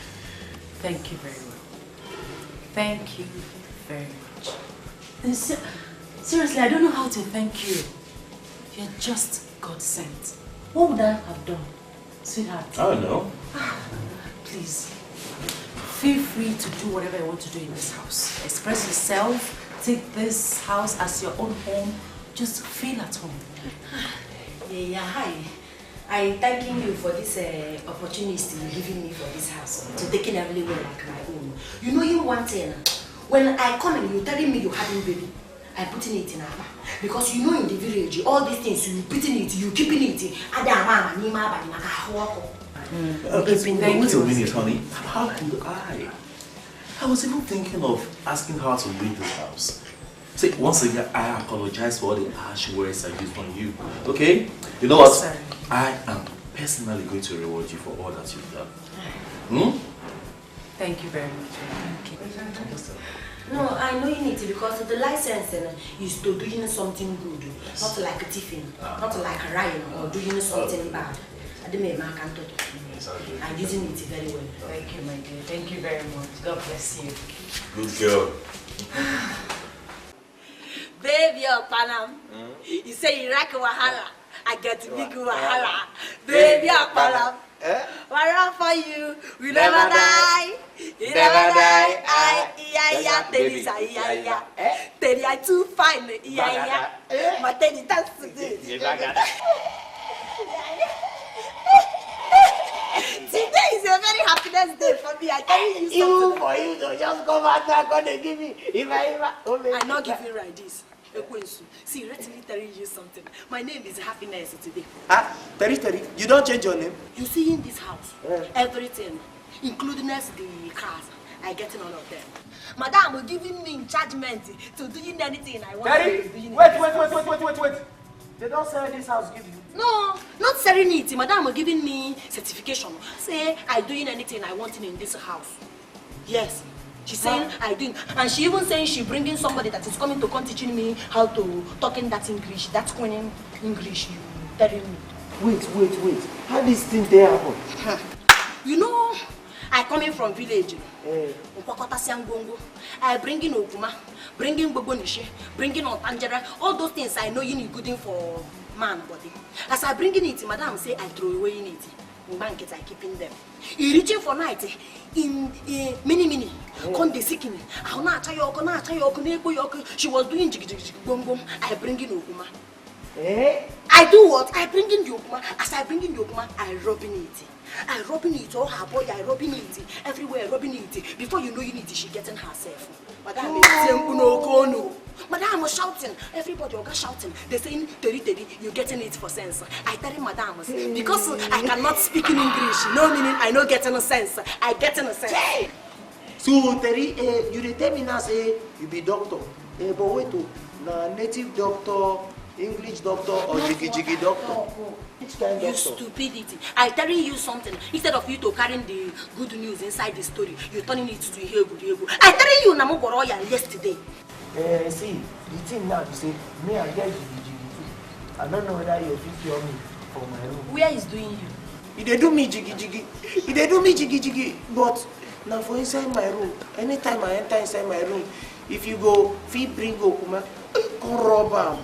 thank you very well. Thank you very much. And seriously, I don't know how to thank you. You're just God sent. What would I have done, sweetheart? I don't know. Please, feel free to do whatever you want to do in this house. Express yourself. Take this house as your own home. Just feel at home. Yeah, hi. I'm thanking you for this opportunity you're giving me for this house, to taking everywhere like my own. You know you one thing, when I come and you're telling me you're having baby, I'm putting it in Abba. Because you know in the village, all these things, you putting it, you keeping it. Wait a minute, honey. How could I? I was even thinking of asking her to leave this house. See, once again, I apologize for all the harsh words I used on you. Okay? You know what? Sorry. I am personally going to reward you for all that you've done. Thank you very much. Thank you. No, I know you need to, because the license is to doing something good, not like thieving, not like lying or doing something bad. I'm using it very well. Thank you, my dear. Thank you very much. God bless you. Good girl. Baby, Panam, you say you like Wahala. I get big Wahala. Baby, Panam. Where for you? We never die. We never die. Teddy, Teddy, I too fine. My Teddy, that's today is a very happiness day for me. I tell you something. For you to just come out there, gonna give me. I'm not giving like this. See, let me tell you something. My name is Happiness today. Terry, you don't change your name? You see in this house, everything, including the cars, I get all of them. Madam, are giving me encouragement to doing anything I want. Terry, wait. They don't sell this house, give you. No, not serenity. Madam, are giving me certification. Say I'm doing anything I want in this house. Yes. She's saying I doing, and she even saying she bringing somebody that is coming to come teaching me how to talk in that English, that Queen English you telling me. Wait. How this thing there happen? You know, I coming from village. I bringing Okuma, bringing Bobonishe, bringing Otanjera, all those things I know you need good for man body. As I bringing it, madam say I throw away in it. In banquets I keeping them. You reaching for night in mini. Come the sick me. She was doing jig bom. I bring in Okuma. I do what? I bring in the Okuma. As I bring in the Okuma, I rubbing it. I rubbing it all her body. I rubbing it everywhere. Rubbing it. Before you know you need it, she getting herself. Madam, Madam was shouting. Everybody was shouting. They saying, Teddy, you're getting it for sense. I tell him, Madam, because I cannot speak in English. No meaning I no getting a sense. I getting a sense. Hey! So, Terry, you tell me now, say you be doctor. But wait, native doctor, English doctor, or jiggy doctor? Which kind of You doctor? stupidity. I telling you something. Instead of you to carrying the good news inside the story, you're turning it to Hegu. I telling you, Namu Goroya yesterday. See, the thing now, you say, me I get jiggy. I don't know whether you fit me for my room. Where is doing you? They do me jiggy. But now for inside my room, anytime I enter inside my room, if you go, fee bring Okuma, go rob am.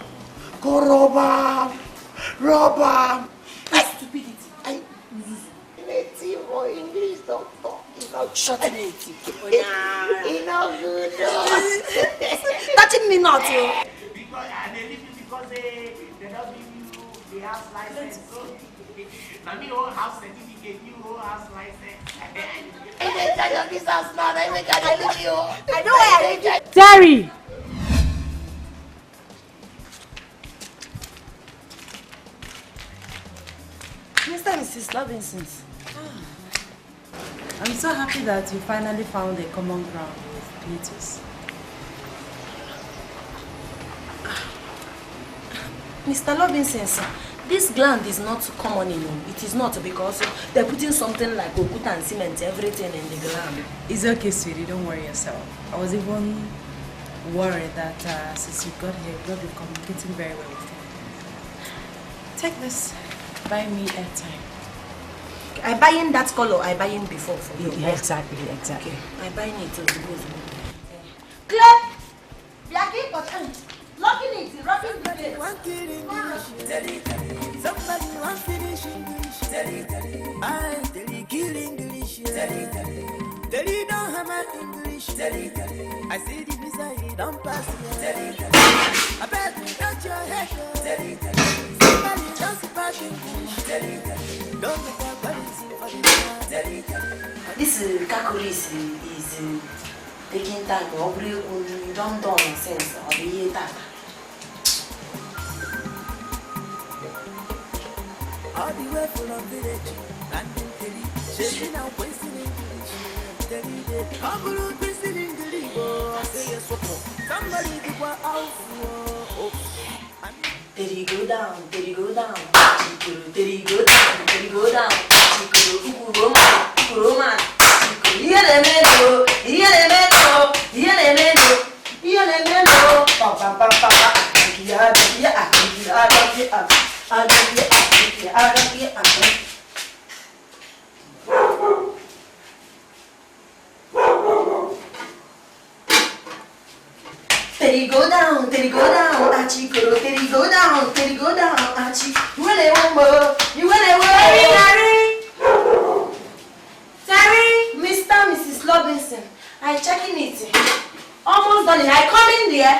Stupidity. Native or English doctor. Shut it. It's not good. Touching me not. Because they leave you because they don't give you house license. Now me own house certificate, you own house license. I tell you this house now, I make I leave you. I know where I live. Terry! Mr. and Mrs. Robinson. I'm so happy that you finally found a common ground with Cletus. Mr. Robinson, this gland is not common, you know. It is not because they're putting something like okuta and cement, everything in the gland. It's okay, sweetie. Don't worry yourself. I was even worried that since you got here, you'll be communicating very well with you. Take this. Buy me airtime. I buy in that color I buy in before for you. Yeah, exactly. Okay. I buy it to the goes. Clap! Yaki, but locking it, rocking the place. Somebody want finish English. I tell you kill English. Tell you don't have my English. I see the visa, you don't pass. I bet you touch your head. Somebody just pass English. Don't make a policy for the This kakuri is taking time. You don't do sense of the that. All the way from village, and Teddy, shaking out wasting English. Teddy, I'm wasting English. Say yes, somebody do what out. Teddy go down, Teddy go down, Teddy go down, Teddy go down, Kuroma, Yelemento, Teddy go down, Achi, Teddy go down, Achi. You really want Terry, Mr. and Mrs. Robinson, I checking it. Almost done it. I come in there.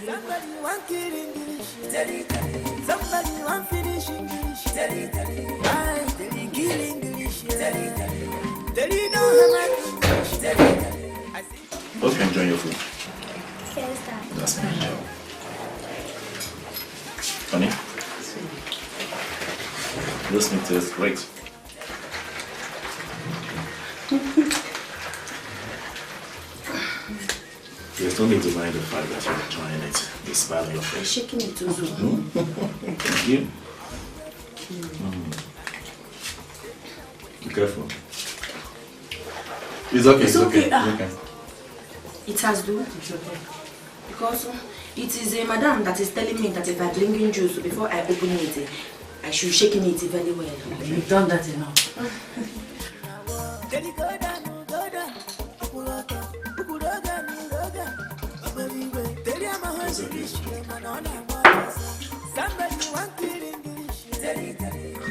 Somebody want kill English. Somebody want finish English. I tell you kill English. Tell you don't have English. Hope you enjoy your food. Yes, Dad. That's my job. Honey? This meat tastes great. There's no need to mind the fact that you're enjoying it. The smile on your face. Shaking it too. Thank you. Be careful. It's okay. It's okay. It's okay. It has do. It's okay. Because it is a madam that is telling me that if I bring in juice before I open it, I should shake it very well. You've done that enough. Somebody want kill English.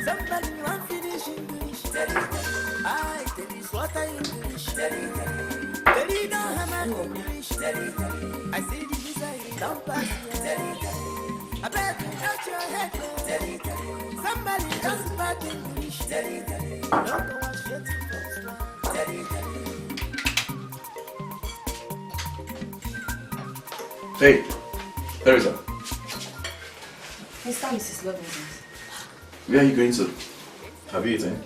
Somebody want finish English. I tell you what I English. Tell you don't have my English. I see the visa, you don't pass. I bet you touch your head. Somebody just back English. Don't go and shit Hey, Teresa. Mr. and Mrs. Robinson. Where are you going to? Have you eaten?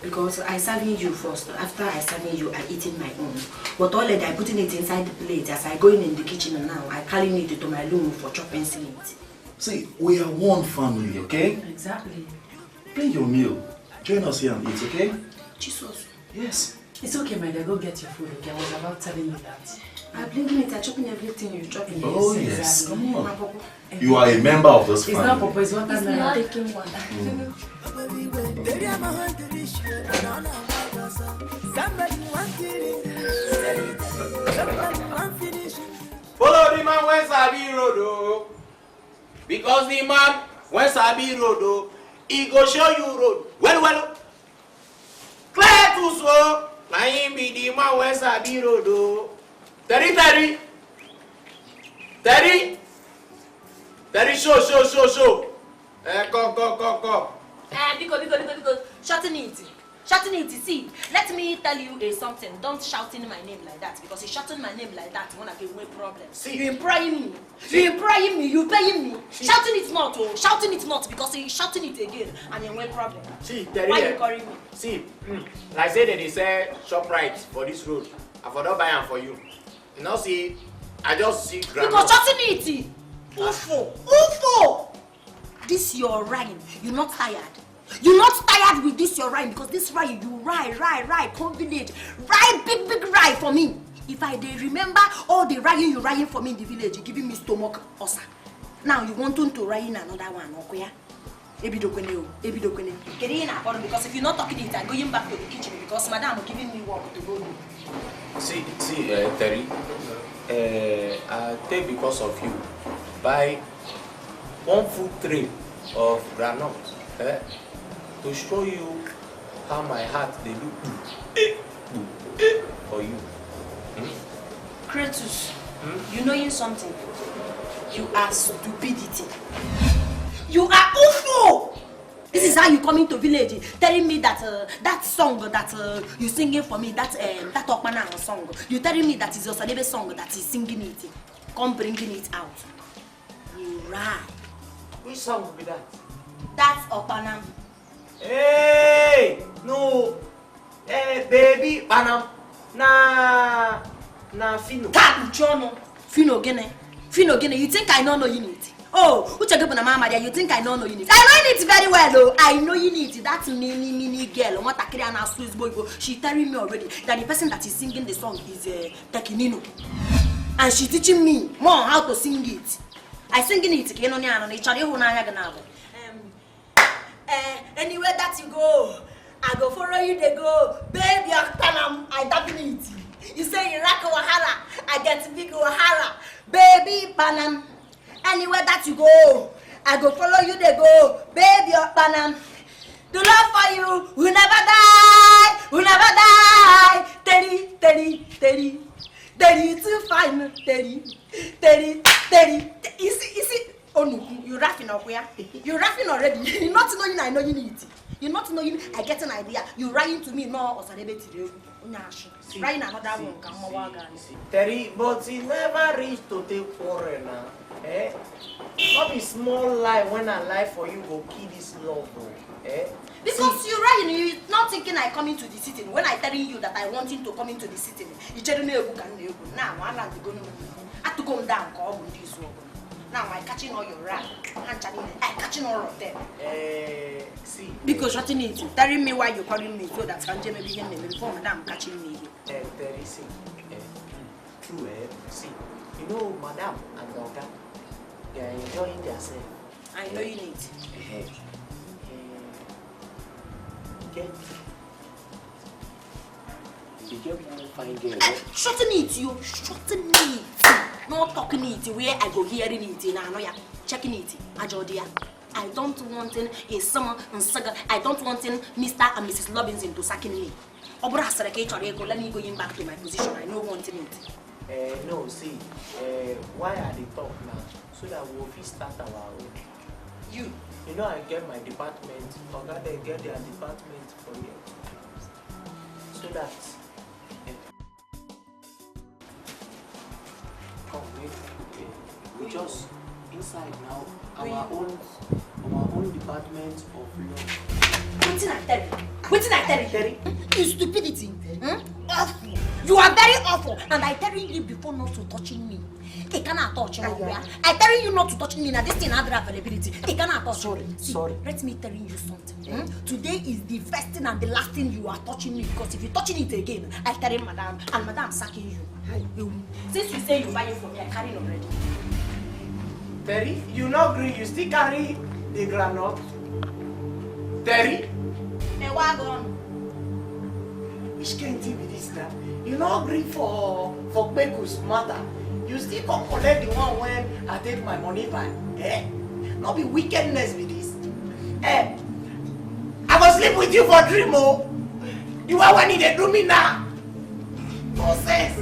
Because I serving you first. After I serving you, I eating my own. But already I putting it inside the plate. As I go in the kitchen now, I carrying it to my room for chopping it. See, we are one family, okay? Exactly. Bring your meal. Join us here and eat, okay? Jesus. Yes. It's okay, my dear. Go get your food, okay? I was about telling you that. I bring it, I'm chopping everything you chopping. Oh, yes, yes. exactly. Come on. You are a member of this family. It's not Papa, it's what It's I'm not taking one. Follow the man when Sabi road, because the man when Sabi road, he go show you road. Well, clear to so. Now him be the man when Sabi road. Terry. Terry, show. Come. Because shouting it, see, let me tell you something. Don't shouting my name like that, because you shouting my name like that, you wanna give me problem. See, you employing me, you paying me. See. Shouting it not, because you shouting it again, and you will problem. See, Terry, why you calling me? See, like say that they say shop right for this road. I for not buy them for you. You know, see, I just see grandma. Because shouting it, UFO. This your rhyme, you're not tired. You're not tired with this your rhyme, because this rhyme you rhyme, convenient, big rhyme for me. If I remember all the rhyme you rhyme for me in the village, you giving me stomach ulcer. Now you want to rhyme another one, okay? Ebidokwene. Because if you're not talking it, I'm going back to the kitchen because madam is giving me work to go do. See, Terry, I take because of you buy 1 full tray of granite, to show you how my heart they do for you. Kratos, you knowing something? You are stupidity. You are UFO. This is how you come into village telling me that that song that you singing for me, that Okpana song. You telling me that is your Sadebe song that is singing it. Come bringing it out. You right. Which song will be that? That's Okpana. Hey, no. Hey, baby, Panam. Na Fino. Fino gene. You think I don't know you need? Oh, you think I don't know you need? I know it very well, though. I know you need that mini girl. What I create a Swiss boy. She telling me already that the person that is singing the song is Tekinino, and she teaching me more how to sing it. I singing it. Anywhere that you go, I go follow you. They go, baby, I dabbing it. You say you rock Wahala, I get big Wahala, baby Panam. Anywhere that you go, I go follow you. They go, baby Panam. The love for you will never die, Teddy, too fine, Teddy. You see. Oh no, you're laughing up where? You're laughing already. You're not knowing I know you need it. You're not knowing I get an idea. You're writing to me no or Sadebeti. Writing another one can more Terry, but he never reached to take foreigner. Not be small lie when I lie for you go kill this love, Because you're not thinking I come into the city. When I telling you that I want him to come into the city, you don't know now I have to go down call this one. Now I'm catching all your rap. I'm catching all of them. See. Because what you need to telling me why you're calling me so that Sanjay may be in before madam catching me. There is true. See, you know, madam and Oga, they are enjoying themselves. I know you need. You get one fine girl. Shorten it. Not talking it where I go hearing it in Anoya, checking it, Ajodia. I don't want a summer and saga. I don't want Mr. and Mrs. Robinson to sacking me. Obra let me go back to my position. I don't want it. No, see, why are they talk now? So that we'll start our own. You know, I get my department. Oga, they get their department for you. So that. We just inside now our own department of law. Waiting I tell you. You stupidity. Awful. You are very awful. And I telling you before not to touching me. It cannot touch me. I telling you not to touch me. Now this thing has availability. It cannot touch. Sorry. Let me tell you something. Today is the first thing and the last thing you are touching me. Because if you're touching it again, I tell you, madam, and madam sacking you. Since you say you buy it for me, I carry it already. Terry, you not agree, you still carry the granite. Terry? A wagon. Which can't be this now? You not agree for Beku's matter. You still come collect the one when I take my money back. Not be wickedness with this. I go sleep with you for dream, oh. You are when they do me now. No sense.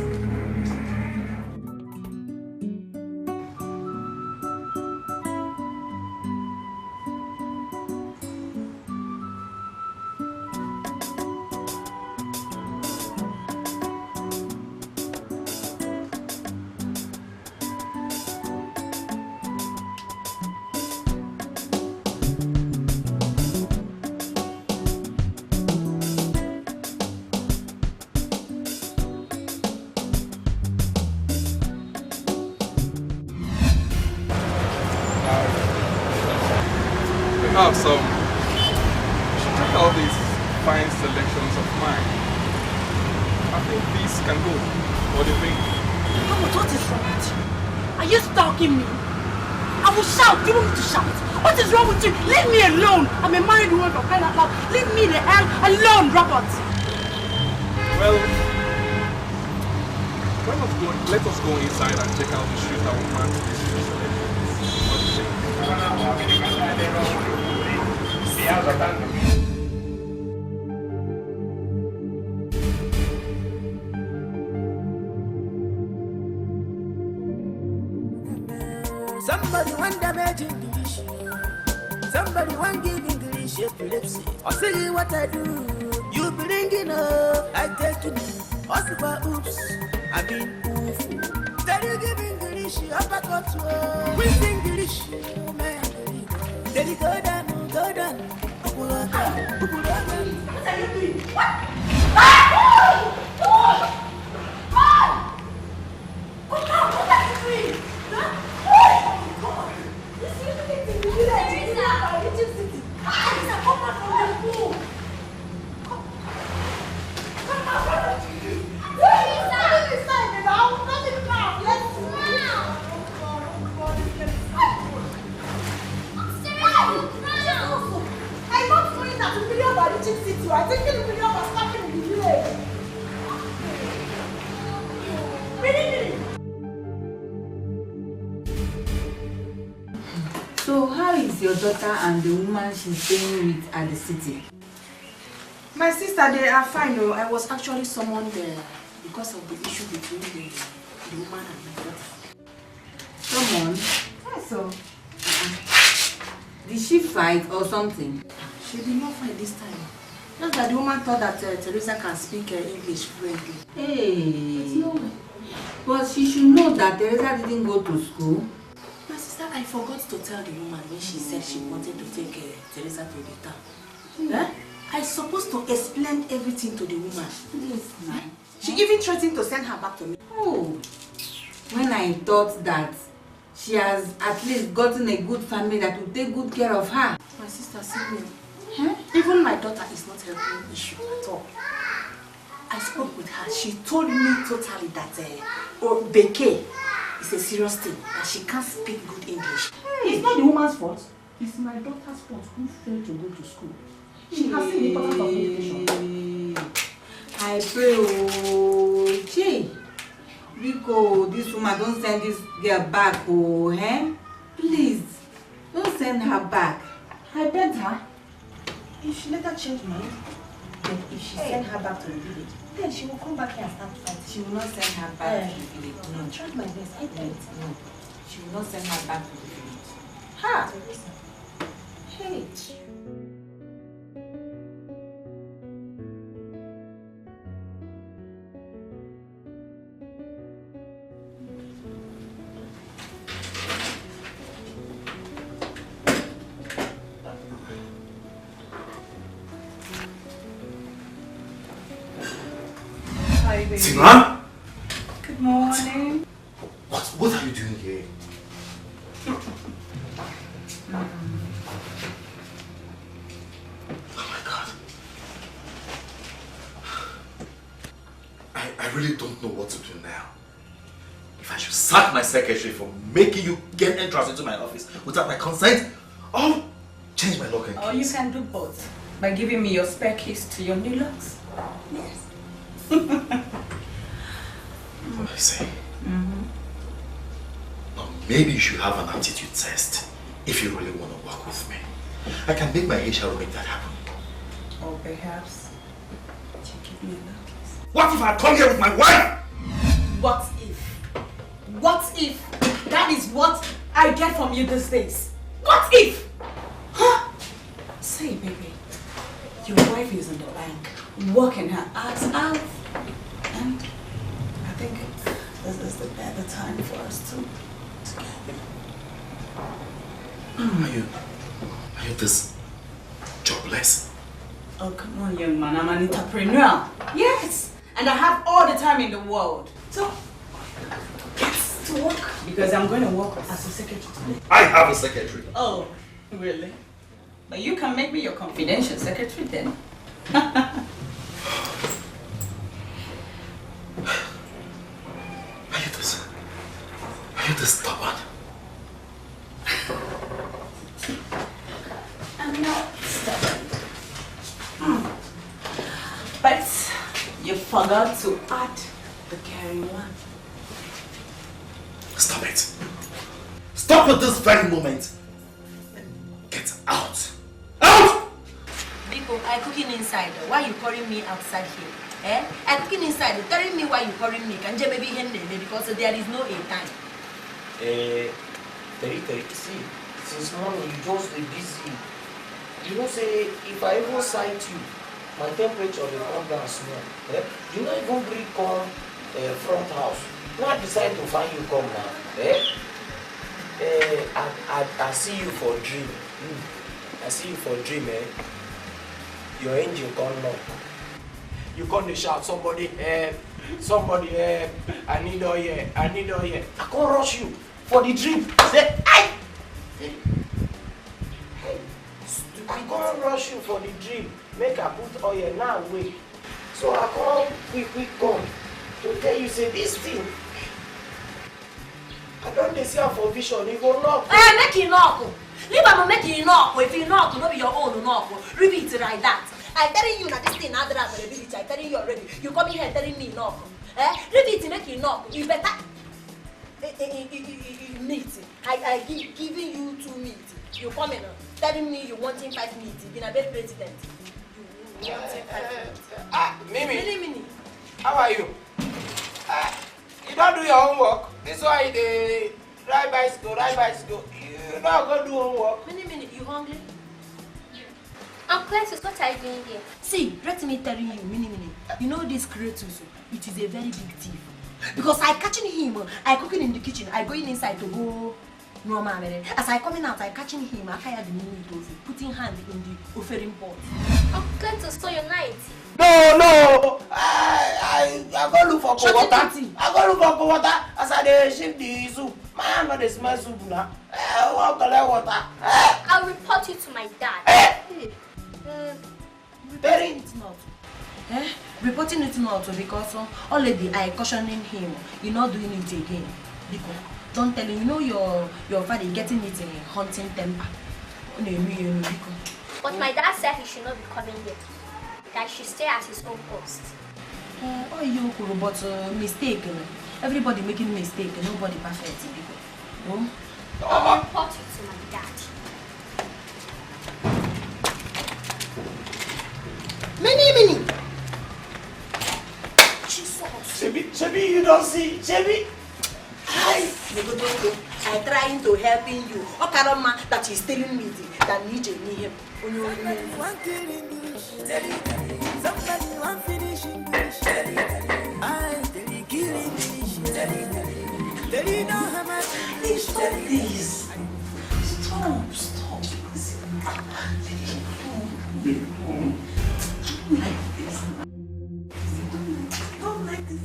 have some. You should check out these fine selections of mine. I think these can go. What do you think? Robert, what is wrong with you? Are you stalking me? I will shout. You want me to shout? What is wrong with you? Leave me alone. I'm a married woman for crying out loud. Leave me the hell alone, Robert. Well, let us go inside and check out the shoes that will match this shoes. What do you think? Somebody want damage English. Somebody want give English epilepsy. I say what I do. You bring it up. I take it. Also for oops. I mean oof. Tell you give English. I back up to with English. Man. Then you go down. What are you doing? What? What are you doing? I think the video was stuck in the village. So how is your daughter and the woman she's staying with at the city? My sister, they are fine though. I was actually summoned there because of the issue between the woman and my daughter. Someone? Yes, so. Did she fight or something? She did not fight this time. Just that the woman thought that Teresa can speak English fluently. Hey. No way. But she should know that Teresa didn't go to school. My sister, I forgot to tell the woman when she said she wanted to take Teresa to the town. Eh? I supposed to explain everything to the woman. Yes, ma'am. She even threatened to send her back to me. Oh. When I thought that she has at least gotten a good family that will take good care of her. My sister, see me. Huh? Even my daughter is not helping the issue at all. I spoke with her. She told me totally that Beke is a serious thing, that she can't speak good English. It's not the woman's fault. It's my daughter's fault who failed to go to school. She has seen the importance of education. I pray, oh, Jay. Rico, this woman, don't send this girl back, oh, eh? Please, don't send her back. I begged her. If she let her change mind, then if she send her back to the village, then she will come back here and start fighting. She will not send her back to the village. No. I tried my best. I tried. No. She will not send her back to the village. Ha! Hey. Tina? Good morning. What are you doing here? Oh my God. I really don't know what to do now. If I should sack my secretary for making you get entrance into my office without my consent, or change my lock and keys. Or you can do both by giving me your spare keys to your new locks. Yes. I see. Now maybe you should have an aptitude test if you really want to work with me. I can make my HR make that happen. Or perhaps you give me a lock. What if I come here with my wife? What if? What if that is what I get from you these days? What if? Huh? Say, baby, your wife is in the bank, working her ass out, and I think this is the better time for us to get. Are you this jobless? Oh, come on, young man, I'm an entrepreneur. Yes, and I have all the time in the world. So, let's to work because I'm going to work as a secretary today. I have a secretary. Oh, really? But you can make me your confidential secretary then. Are you this stubborn? I'm not stubborn. But you forgot to add the caring one. Stop it. Stop at this very moment. Get out. Out! Biko, I cooking inside. Why you calling me outside here? Eh? I cooking inside. Telling me why you calling me. Can you maybe because there is no a time. Terry, see, since morning you just be busy. You know, say, if I even sight you, my temperature will come down small. Eh? You not even bring come front house. Now I decide to find you come now. Eh? I see you for dream. I see you for dream, eh? Your engine come knock. You come to shout, somebody help, I need oil, I need oil. I can't rush you for the dream. Say, I can't rush you for the dream. Make I put oil now, wait. So I come quick come to tell you, say this thing. I don't see her for vision, you go knock. Make you knock. Leave am make you knock. If you knock, no be your own knock. Repeat it like that. I telling you that this thing other availability. I telling you already. You come in here telling me knock. Repeat it, make you knock. You better meat. I giving you 2 meat. You come in telling me you wanting 5 meat. You been a bad president. You wanting 5 meat. Mimi. How are you? You don't do your homework. This is why they ride bicycle. You don't go do homework. Mini, you hungry? Uncle, what are you doing here? See, let me tell you, Mini. You know this Kratos, it is a very big thief. Because I catching him, I cooking in the kitchen, I going inside to go normal. As I coming out, I catching him, I carry the mini tofu, putting hand in the offering pot. Uncle, so your night. No. I go look for cold water. As I ship the soup. My hand not the smell soup now. I want collect water. I'll report you to my dad. Reporting it not. Reporting it not because already I cautioning him. You're not doing it again. Because don't tell him. You know your father getting it in a hunting temper. But my dad said he should not be coming here. That he should stay at his own post. But mistake. Everybody making mistake. Nobody perfect. I'll report you to my dad. Mini. Shebi, you don't see. Shebi. I trying to helping you. Okaroma that is telling me that need him. Somebody want finish English. I tell kill English. Tell you know how much English. Stop this. Stop. Don't like this.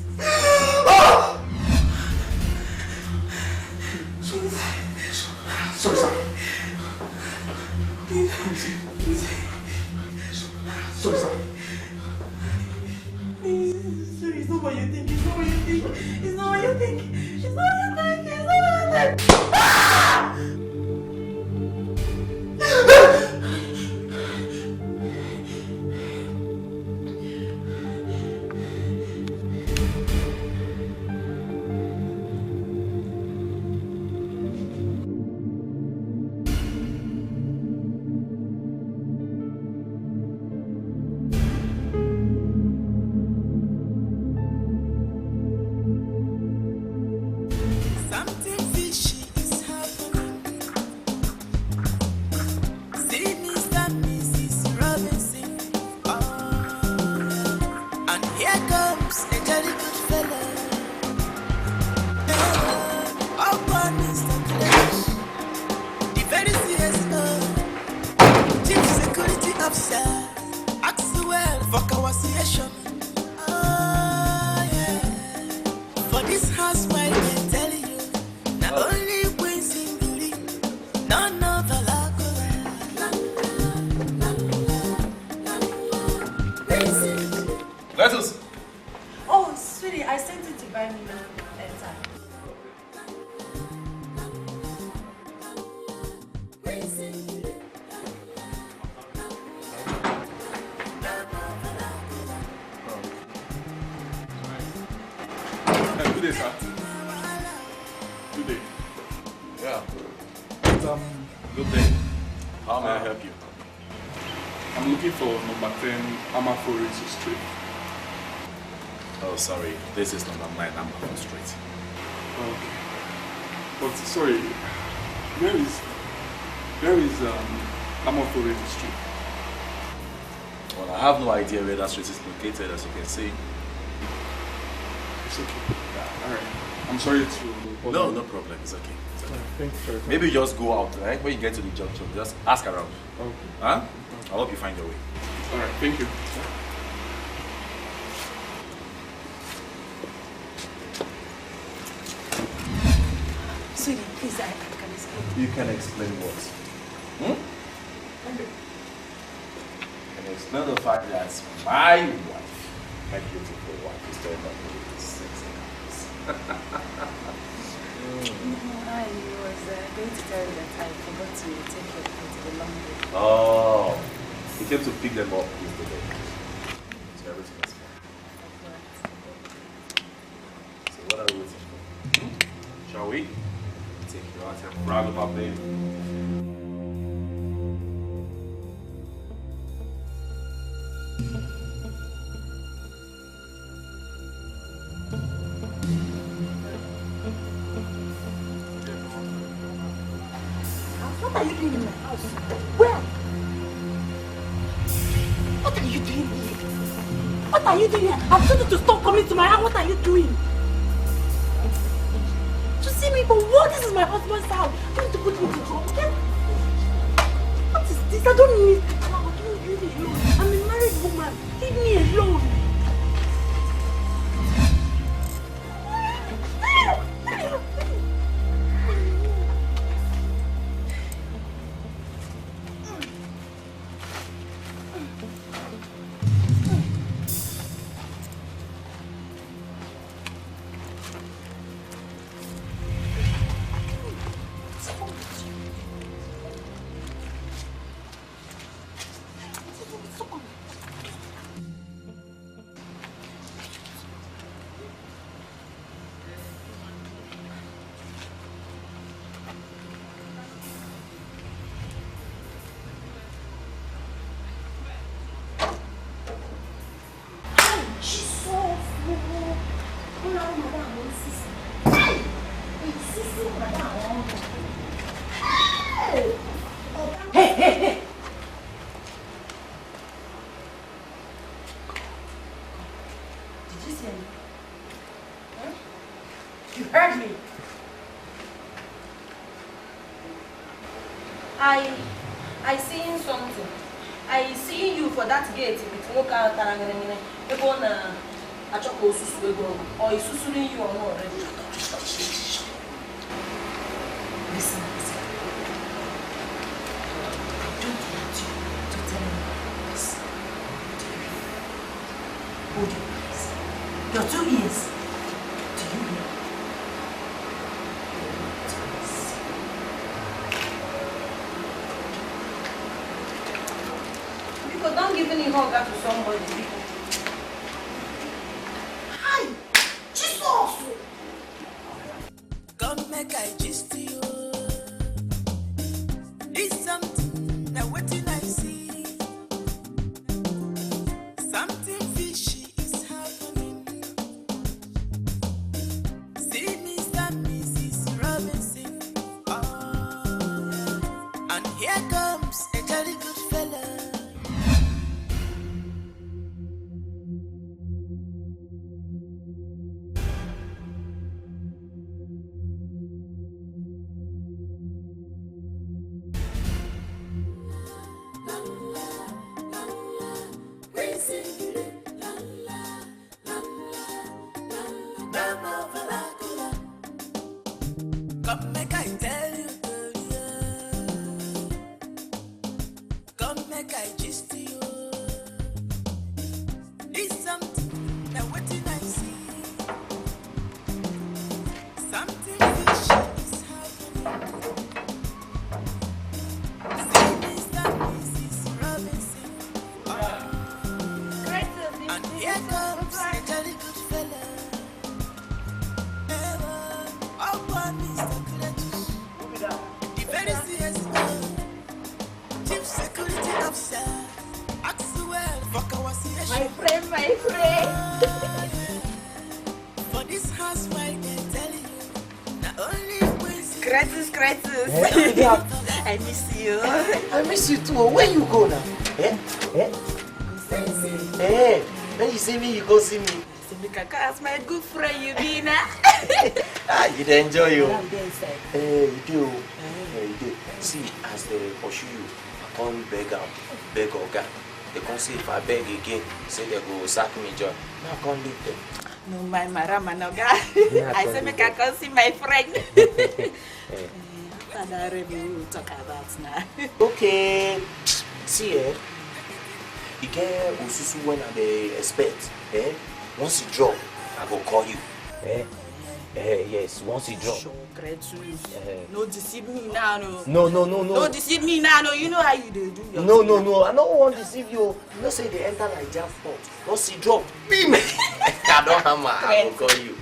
Sorry. It's not what you think. Something fishy is happening. See Mr. and Mrs. Robinson. And here comes a jolly good fella. Up on Mr. Clash. The very CSO. Chief Security Officer. Axwell for Kawasiation. For this house, my they tell you. Not only Queen Singly, none of the Lettuce. Oh, sweetie, I sent it to buy me now. Good day, sir. Good day. Yeah. Good day. How may I help you? I'm looking for number 10 Amaforito Street. Oh, sorry. This is number 9 Amazon Street. Okay. But sorry, where is Amaforito Street? Well, I have no idea where that street is located, as you can see. It's okay. Yeah, alright. I'm sorry to... No, no problem. It's okay. It's okay. Thank you very much. Maybe you just go out, right? When you get to the junction, just ask around. Okay. Huh? I hope you find your way. Alright, thank you. Sweetie, please, I can explain. You can explain what? Hmm? Can you explain the fact that my wife, my beautiful wife, is telling me this sexy house? I was going to tell you that I forgot to take your things to the laundry. Oh, he came to pick them up yesterday. So everything is fine. So what are we waiting for? Shall we? Take you out and brag about baby. What are you doing in my house? Where? What are you doing here? What are you doing here? I've told you to stop coming to my house. What are you doing? To see me, but what? This is my husband's house. You need to put me to trouble, okay? What is this? I don't need... Leave me alone. I'm a married woman. Leave me alone. I seen something. I see you for that gate with Moka Tarangane. People na Achoko Susu or is susuing you or not already. Listen, listen. I don't want you to tell me this. Hold your eyes. Your 2 ears. Do you hear? Because don't give any hug to somebody. Hi! Jesus! Come make I gist you. It's something that waiting I see. Something fishy is happening. See Mr. and Mrs. Robinson. Oh, and here comes a jolly good fella. My friend, my friend. For this house, why they tell you? Not only Gratis. I miss you. I miss you too. Where you go now? When you see me, you go see me. As my good friend, you be now. You dey enjoy you. I'm there inside. You do. You do. See, as they pursue you, I can't beg Oga. They can't say if I beg again, say they go sack me job. Now I can't leave them. No, my Maramanoga. I say make I come see my friend. After that, we will talk about now. Okay. See, you get Ususu when I expect. Once you drop, I go call you. Yes, once you drop. Sure, no deceive me now, no. No. No deceive me now, no. You know how you do your No. thing. I don't want to deceive you. You know, say they enter like that fault. Once you drop, beam. I don't hammer. I will call you.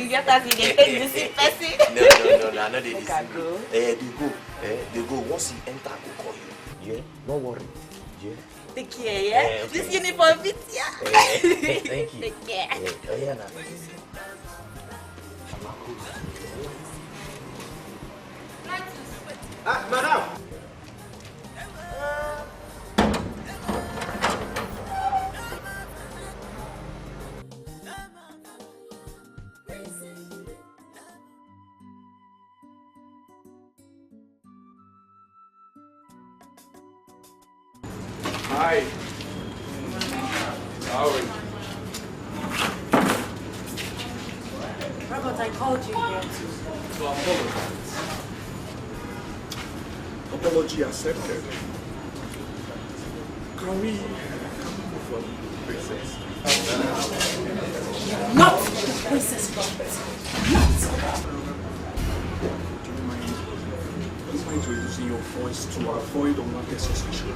You get that you get deceive person. No. I know they deceive you. They go. Once you enter, I will call you. Yeah, don't worry. Yeah. Take care, yeah? Okay. This uniform fits, yeah? Thank you. Take care. Madam. Hi. How are you? Robert, I called you here to apologize. Apology accepted. Can we move on, princess? not the princess, Robert. Not. Do you mind introducing your voice to avoid unwanted suspicion?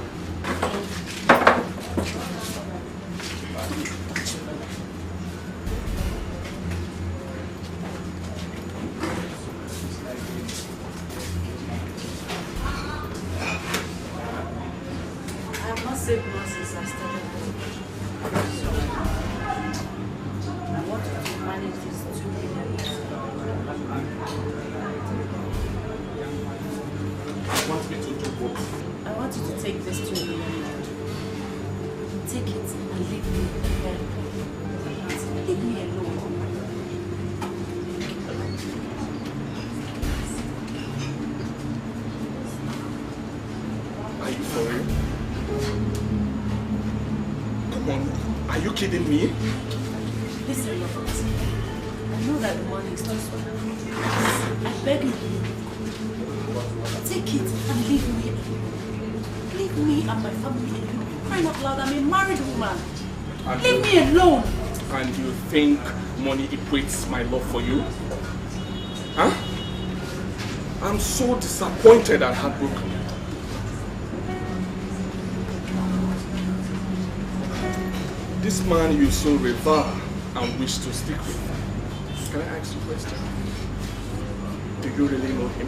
I have not saved more since I started work. So, I want you to manage this 2 million. You want me to do what? I want you to take this 2 million. Take it and leave me alone. Leave me alone. Are you for real? Come on, are you kidding me? Listen, Robert. I know that the money is too small. I beg you. Take it and leave me alone. Leave me and my family alone. Crying out loud, I'm a married woman. Leave me alone. And you think money equates my love for you? Huh? I'm so disappointed and heartbroken. This man you so revere and wish to stick with. Can I ask you a question? Do you really know him?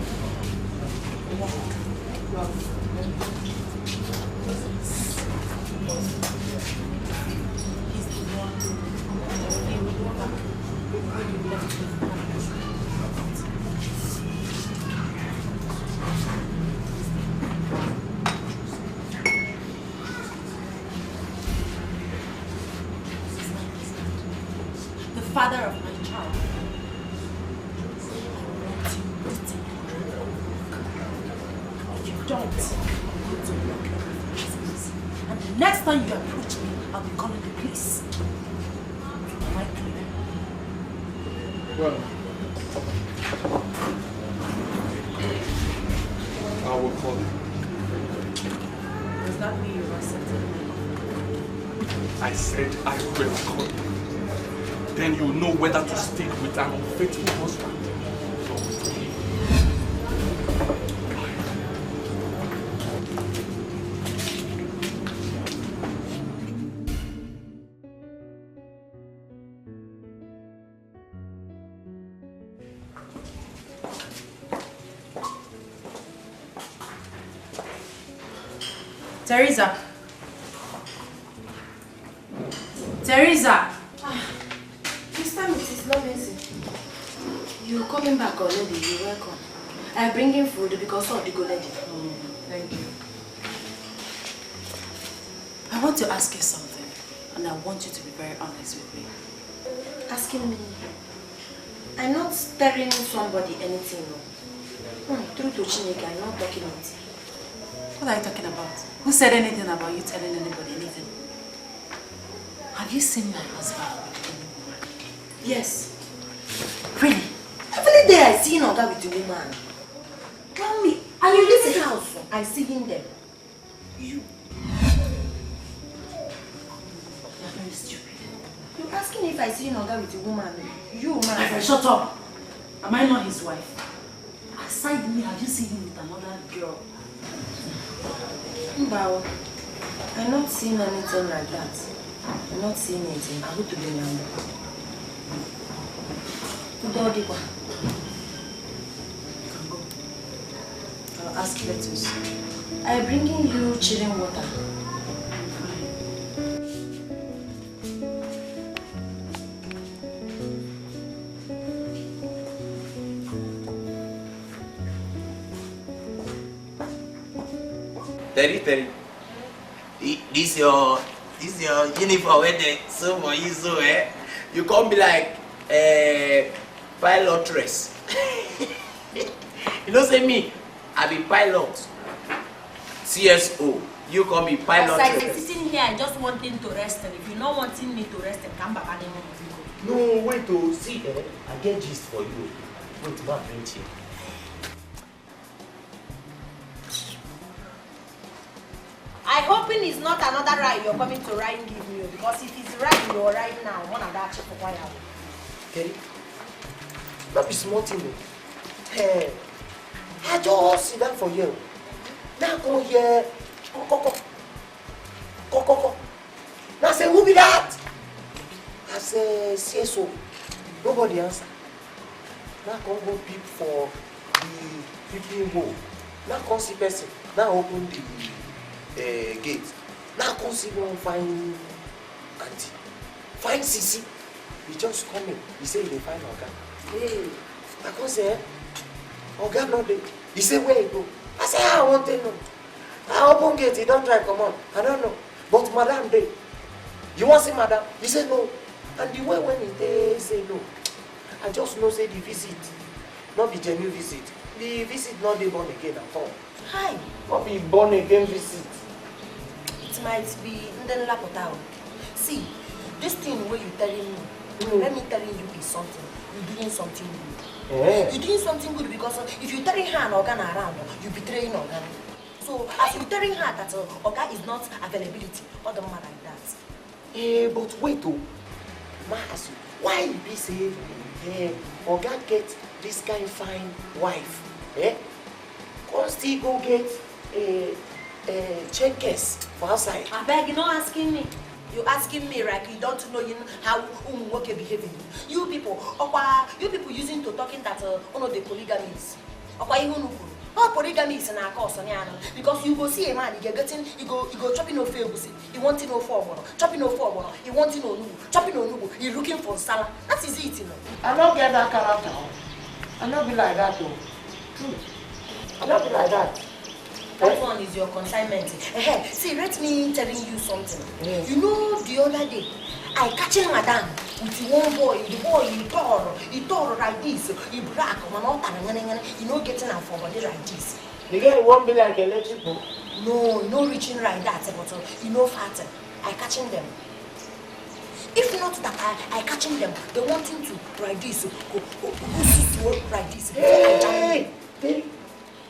The father of my child. If you don't, I'm going to block every business. And the next time you approach me, I'll be calling the police. Am I clear? Well, I will call you. Does that mean you've accepted my offer? I said I will call you. Then you know whether to stick with an unfaithful husband. Teresa. Teresa! This time it is not easy. You coming back already? You're welcome. I'm bringing food because of the good lady. Thank you. I want to ask you something, and I want you to be very honest with me. Asking me? I'm not telling somebody anything. No. True to Chineke, I'm not talking it. What are you talking about? Who said anything about you telling anybody anything? Have you seen my husband with any woman? Yes. Really? Every day I see Oga with a woman. Tell me. And in this house, I see him there. You. You're very stupid. You're asking if I see Oga with a woman. You, man. My friend, shut up. Am I not his wife? Aside me, have you seen him with another girl? Mbao, I'm not seeing anything like that. I'm not seeing anything. I hope to be number. You can go. I'll ask Letus. I'm bringing you chilling water. Terry. This your uniform when they sew for you so you can't be like pilotress. You know say me, I be pilot. CSO. You can be pilotress. As I'm sitting here, I just want him to rest. And if you're not wanting me to rest, come back and no, wait to see I get gist for you. Wait, ma bring you. I hoping it's not another ride you're coming to ride and give me, because if it's ride you're riding now, one of that check for why Okay. That be small thing. Hey, I just sit down for you. Now go here. Go. Now say who be that? I say so. Nobody answer. Now come go peep for the peeping hole. Now come see person. Now open the gate. Now come see one fine auntie. Fine Sisi. He just come in. He say he find Oga. Hey, I come say, Oga no dey. He say where he go? I say I want to know. I open gate. He don't try come on. I don't know. But madam dey. You want see madam? He say no. And the way when he dey say no, I just know say the visit not be genuine visit. The visit not dey born again at all. Hi. Not be born again visit. It might be Ndenlapotao. See, this thing where you telling me, let me telling you is something. You're doing something good. Yeah. You're doing something good because if you're telling her an organ around, you're betraying organ. So as you're telling her that organ is not availability, what don't matter like that. But wait oh, why you be say organ get this kind of fine wife? Come still go get checkers for outside. I beg you not asking me. You asking me like you don't know how work behaving. You people using to talking that one of the polygamy is. All polygamy is in our course because you go see a man, you go chopping no favors, you want to know forward, chopping no forward, you want to know chopping no nubu, you looking for salad. That is it, you know. I don't get that character. I don't be like that though. True. I don't be like that. That one is your consignment. See, let me telling you something. Yes. You know, the other day, I catching madam with one boy. The boy, he tore like this. He black, you know, getting her for body like this. The guy won't be like electrical. No reaching like that, but you know, fat. I catching them. If not that I catching them, they wanting to ride this, go ride this. Hey!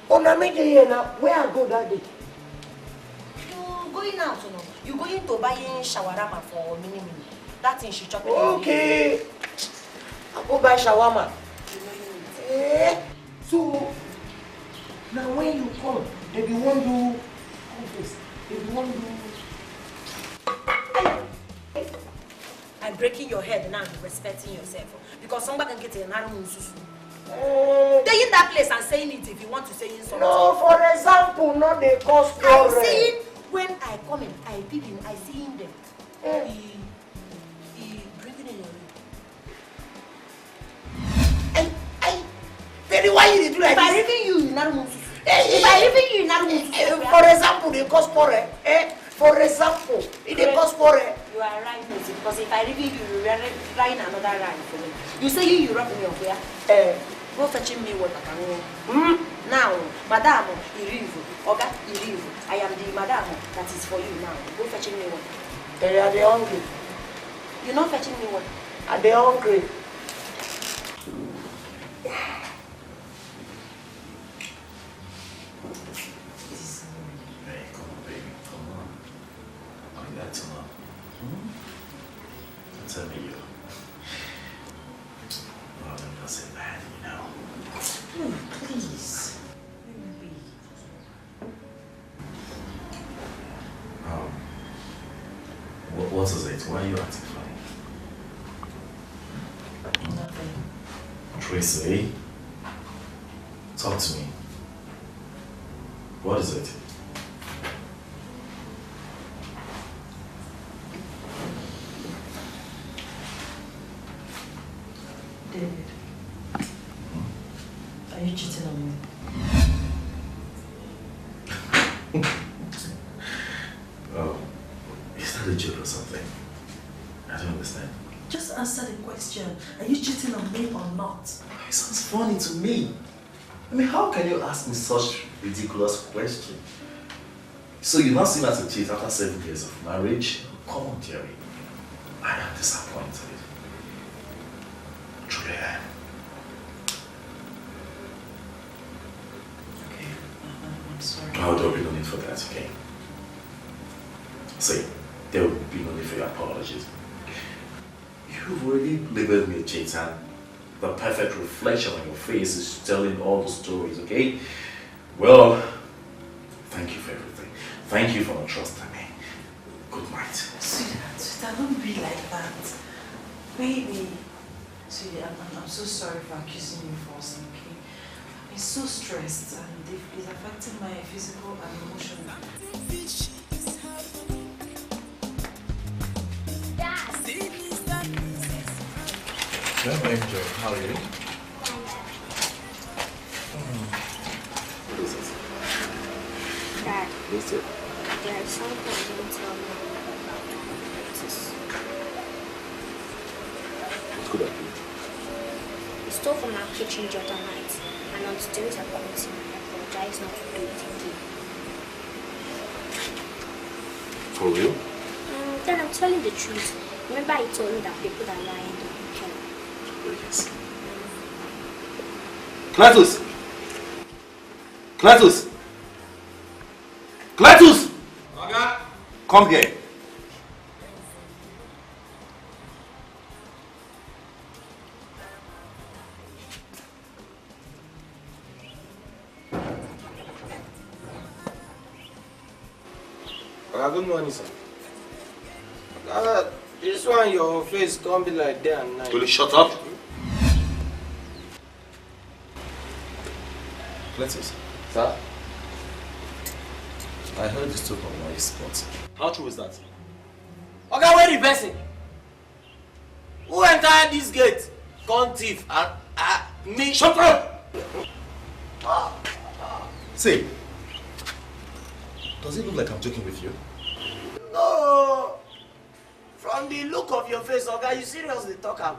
Oh, now make here now. Where I go that day? You going out, you know. You going to buy shawarma for mini. That thing she chopping. Okay. I go buy shawarma. So now when you come, they be want to confess. They be want to. I'm breaking your head now. You're respecting yourself because somebody can get a narrow mususu. Stay in that place and saying it if you want to say in something. No, for example, not the cost. I'm saying when I come in, I peep in, I see him there. for example, they cause quarrel. For example, it they cause quarrel. You are right, Missy, because if I review you, you are writing another line for me. You say you rob me of where? Go fetching me water. Now, Madam, Irivu, Oga, Irivu. I am the madam that is for you now. Go fetching me water. Are they hungry? You're not fetching me water. Are they hungry? Hey, come on, baby, come on. Why you acting up? Don't tell me you. Oh, let me not say bad, you know. Please. What is it? Why are you acting funny? Nothing. Tracy, talk to me. What is it? David, are you cheating on me? Oh, is that a joke or something? I don't understand. Just answer the question. Are you cheating on me or not? It sounds funny to me. I mean, how can you ask me such ridiculous question? So you now see me as a cheat after 7 years of marriage? Come on, Jerry. I am disappointed. Truly I am. Okay, I'm sorry. Oh, there will be no need for that, okay? See, there will be no need for your apologies. You've already labeled me a cheat, and the perfect reflection on your face is telling all the stories, okay? Well, thank you for everything. Thank you for not trusting me. Good night. Sweetheart, don't be like that. Baby. Sweetie, I'm so sorry for accusing you falsely, okay? I'm so stressed and it's affecting my physical and emotional. Yeah, enjoy. How are you? What is it? Dad, What's it? there is something I didn't tell you about this. What could that be? We stole from our kitchen the other night, and on today's appointment, I apologize not to do it again. For real? Then I'm telling the truth. Remember I told you that people are lying to be careful. Yes. Cletus! Cletus! Cletus! Okay. Come here. Good morning, sir. This one, your face can't be like day and night. Will you shut up? Cletus. Sir? I heard this talk on my spot. How true is that? Okay, where the person? Who entered this gate? Gone thief and me. Shut up! See, does it look like I'm joking with you? No. From the look of your face, okay, you seriously talk am.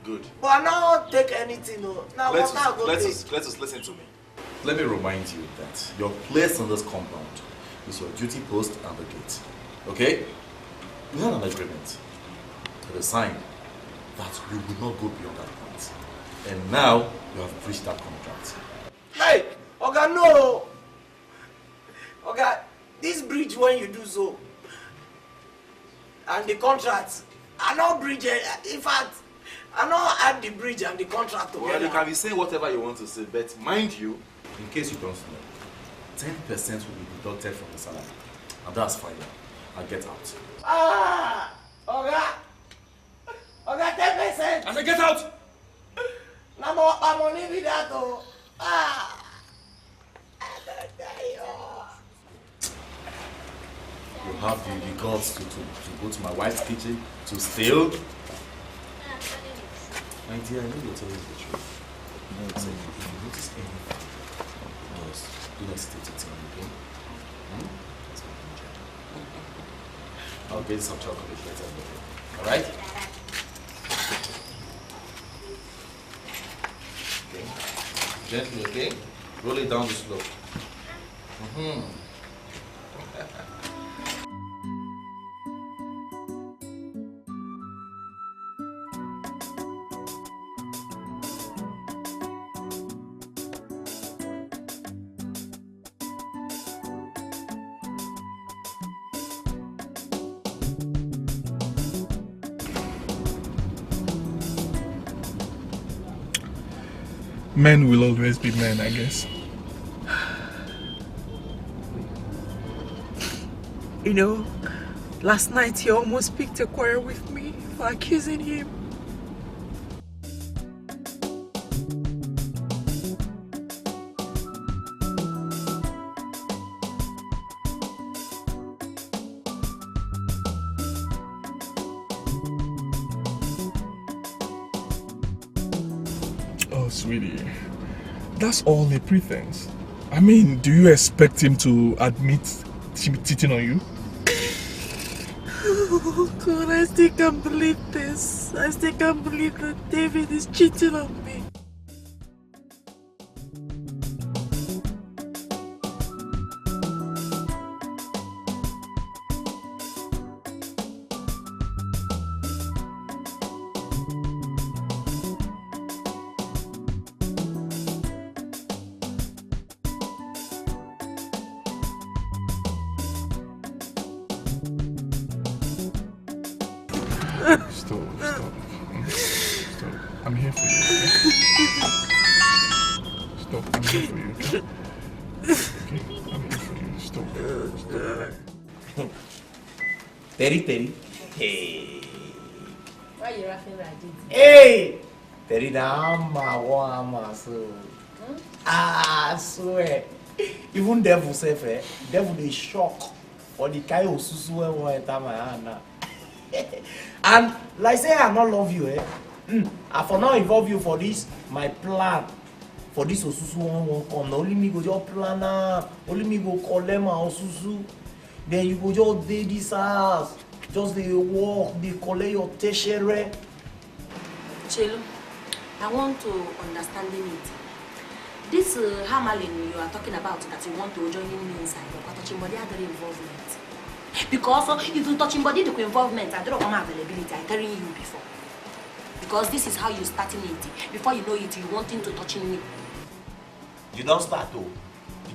Good. But I not take anything, no. Now what I go take? Cletus, listen to me. Let me remind you that your place in this compound is your duty post and the gate. Okay? We had an agreement. A sign that we would not go beyond that point. And now you have breached that contract. Hey, okay, no. Okay, this bridge when you do so, and the contract, I not bridge it. In fact, I not add the bridge and the contract together. Well, you can be saying whatever you want to say, but mind you, in case you don't know, 10% will be deducted from the salary. And that's fine. I'll get out. Ah, okay. Okay, 10%. I said get out! Now more I'm only with that though. Ah. You have the guts to go to my wife's kitchen to steal. My dear, I know you're telling me the truth. You know, it's like, if you notice anything, just do not state it to me, okay? I'll get some chocolate later. Alright? Okay. Gently, okay? Roll it down the slope. Men will always be men, I guess. You know, last night he almost picked a quarrel with me for accusing him. Oh, sweetie, that's all a pretense. I mean, do you expect him to admit cheating on you? Oh God, I still can't believe this. I still can't believe that David is cheating on me. Stop. I'm here for you. Okay? Stop. I'm here for you. Okay? Okay? I'm here for you. Stop. Terry. Hey. Why are you laughing like this? Hey! Terry, so. I swear. Even devil say, devil they shock for the kind of susu when enter my hand now. And like say I not love you, I for now involve you for this my plan. For this osusu won't come. Now only me go just plan now. Only me go call them my osusu. Then you go just do this house. Just they walk, they collect your tertiary. Chelo, I want to understand it. This Hamalin you are talking about that you want to join me inside, you're touching body other involvement. Because if you touching body the involvement, I don't know my availability, I carrying you before. Because this is how you starting it. Before you know it, you wanting to touching me. You don't start though. I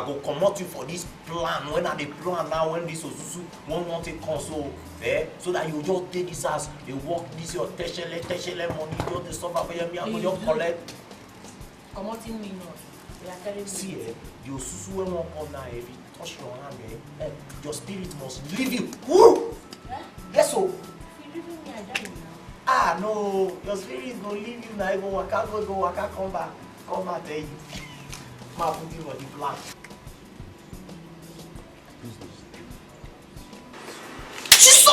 go come you for this plan. When are the plan now? When this osusu won't want it console, so that you just take this as you work this your tertiary money, you just suffer for me. I go just collect. Commoting me now. You are telling me. See, the osusu won't come now. If you touch your hand, your spirit must leave you. Woo! Yes, so. If you leave me, I die now. Ah no, your spirit go leave you now. Go waka, come back, tell you. Ma put you on the plan. Jesus!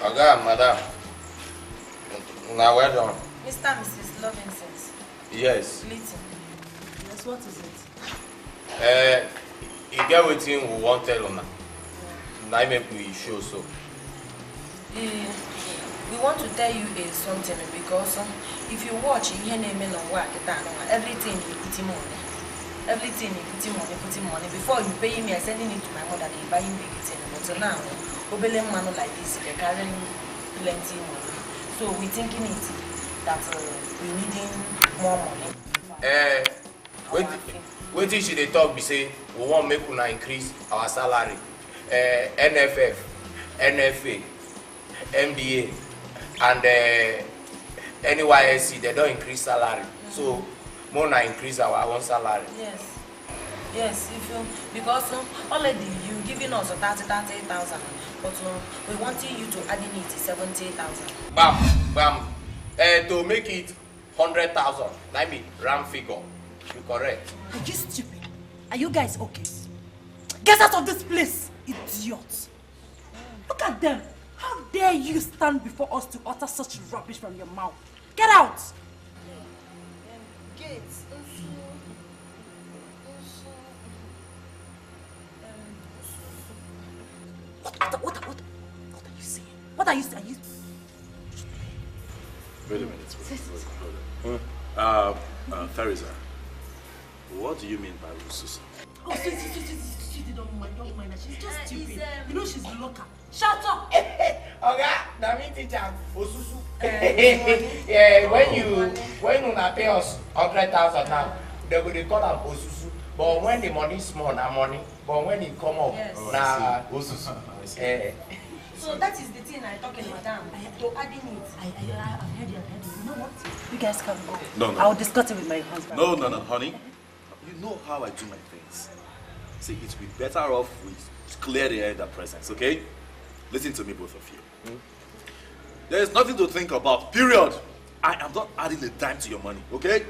Oga, madam. Now well done. Mr. and Mrs. Lovinsons. Yes. Little. Yes, what is it? You get wetin we wan tell una. Na make we show so. We want to tell you something because if you watch everything you put money. Everything you put money. Before you pay me, I sending it to my mother, they buy him big thing. But now, obele man like this, they're carrying plenty money. So we thinking it that we needing more money. Wetin she dey talk be say we wan make una increase our salary. NFF, NFA, MBA, and NYSC, they don't increase salary. So, more na increase our own salary. Yes, if you, because already you giving us 30,000, but we wanting you to add in it 70,000. Bam. To make it 100,000, that mean round figure. You correct. Are you stupid? Are you guys okay? Get out of this place, idiots! Look at them. How dare you stand before us to utter such rubbish from your mouth? Get out! Gates. What are you saying? What are you saying? Wait a minute. Theresa, what do you mean by Ususu? Oh, sweetie, don't mind her. She's just stupid. You know she's local. Shut up! Oga, na me teach am Osusu. Yeah, when you pay us 100,000 now, they go dey call am Osusu. But when the money small, na money. But when it come up, na Osusu. So that is the thing I talking, madam. To adding it. I've heard you. You know what? You guys can go. No. I'll discuss it with my husband. No, honey. You know how I do my things. See, it would be better off we clear the air in their presence, okay? Listen to me, both of you. There is nothing to think about, period. I am not adding a dime to your money, okay?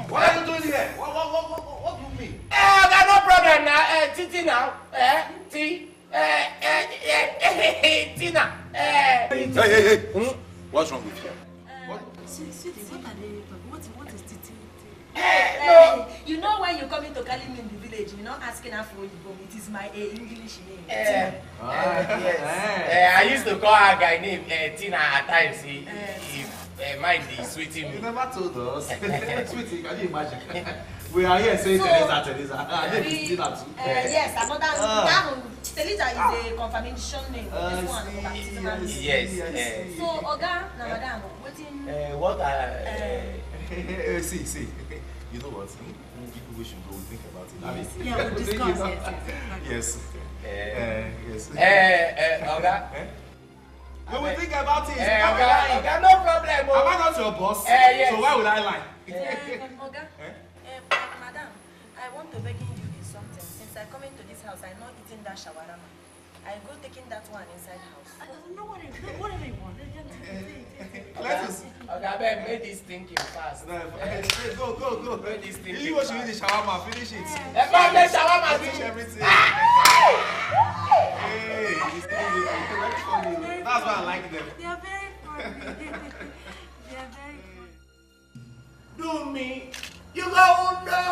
What are you doing here? What do you mean? Got no problem now. Titi now. Tina. Hey. What's wrong with you? What are they talking? What is Titi? No. You know when you come into calling me in the village, you're not asking her for Igbo. It is my English name. Yes. I used to call her guy named Tina at times. He mind the sweetie. You never told us. Sweetie, can you imagine? We are here saying Teresa. Her name is Tina too. Yes, another Teresa is a confirmation name. This one is baptismal name. Yes. So, Oga, na madam, waiting. What See. You know what? People we should go think about it. Yeah, we'll discuss. Yes. Oga. We will think about it. Oga, no problem. Am I not your boss? Yes. So why would I lie? Oga, madam, I want to beg you in something. Since I come into this house, I'm not eating that shawarma. I go taking that one inside house. No, whatever you want. Let us. Oga, babe, make this thinking fast. Go. Make this thinking You want to eat the shawarma, finish it. Make shawarma, finish everything. Hey, it's still very funny. That's why I like them. They are very funny. They are very funny. Do me. You go undo.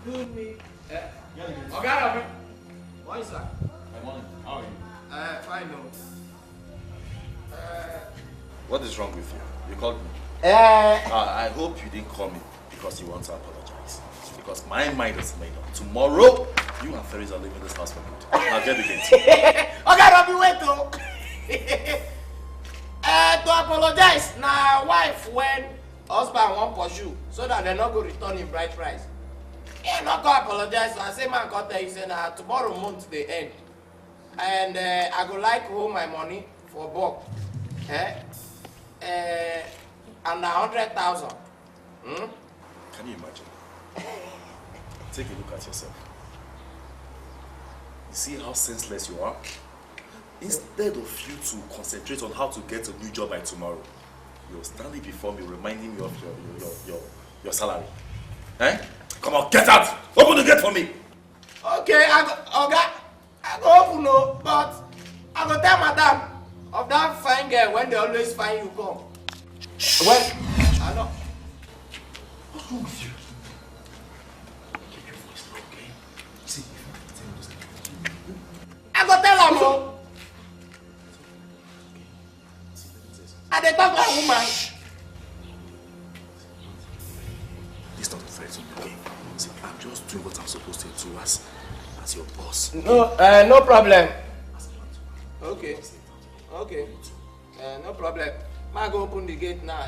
Do me. Oga, what is that? Good morning. How are you? Fine, no. What is wrong with you? You called me. I hope you didn't call me because you want to apologize. Because my mind is made up. Tomorrow, you and Theresa are leaving this house for good. Now get the gate. Okay, Robbie, wait to. To apologize. Now, wife, when husband won't pursue, so that they not go return in bride price. He not go apologize. So I say, man, God tell you, say, now tomorrow month they end, and I go like hold my money for bulk. And 100,000. Can you imagine? Take a look at yourself. You see how senseless you are? Instead of you to concentrate on how to get a new job by tomorrow, you're standing before me reminding me of your salary. Come on, get out! Open the gate for me! Okay, I go open no, but I go tell madam of that fine girl when they always find you come. Well, I know. What's wrong with you? Keep your voice low, okay? See, I go tell her no. I dey talk like woman. This is not a threat to me, okay? See, I'm just doing what I'm supposed to do as your boss. No problem. Okay. No problem. I go open the gate now.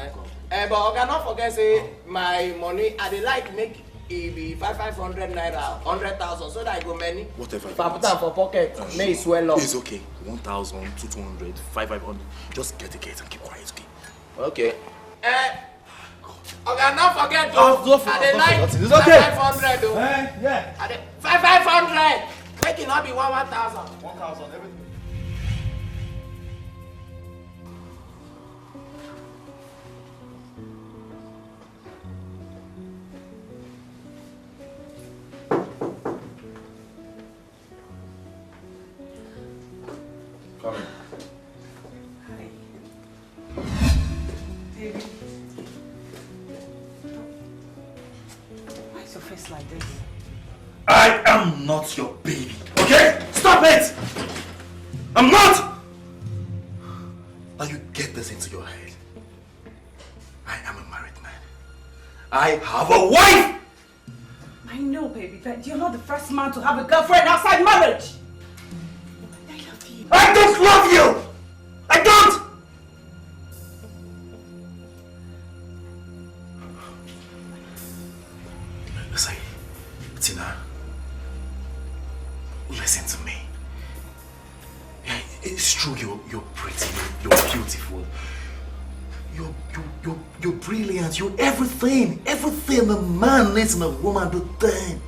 But I cannot forget say my money. I dey like make it be 500 naira, 100,000, so that I go many. Whatever. If I put them for pocket, may it swell up. It's okay. 1,000, 200, 500. Just get the gate and keep quiet, Okay. okay? I cannot forget though. I dey like It's okay. 500 though. yeah. I dey 500. Make it not be 1,000. 1,000, everything. baby. Why is your face like this? I am not your baby, okay? Stop it! I'm not! Now you get this into your head. I am a married man. I have a wife! I know, baby, but you're not the first man to have a girlfriend outside marriage. I love you. I don't love you! I don't! Listen, Tina, listen to me. Yeah, it's true you're pretty, you're beautiful. You're brilliant, you're everything a man needs in a woman, but then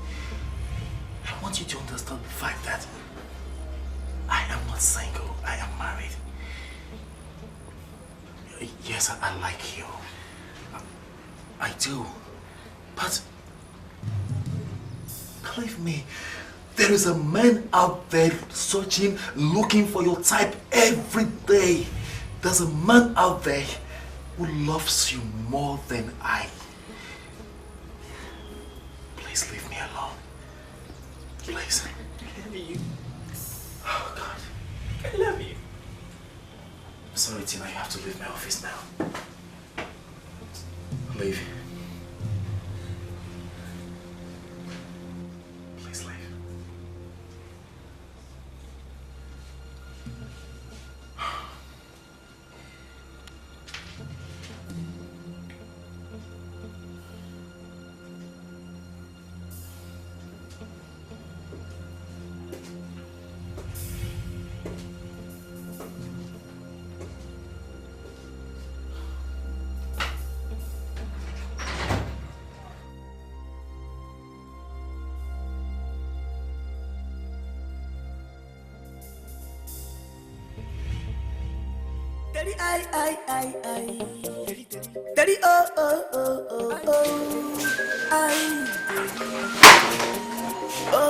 I want you to understand the fact that I am not single, I am married. Yes, I like you. I do. But believe me, there is a man out there searching, looking for your type every day. There's a man out there who loves you more than I. Please leave me alone. Please. I love you. Oh God. I love you. Sorry, Tina, you have to leave my office now. Leave. Please leave. Daddy, I. Daddy, oh. Oh,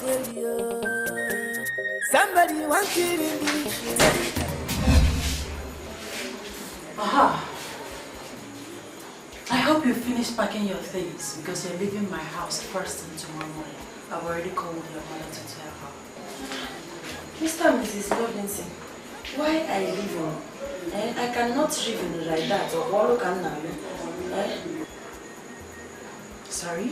daddy, oh. Somebody want killing me. Aha. I hope you finished packing your things because you're leaving my house first thing tomorrow morning. I've already called your mother to tell her. Mr. and Mrs. Robinson, why I live on? I cannot live like that. Or what can I? Sorry?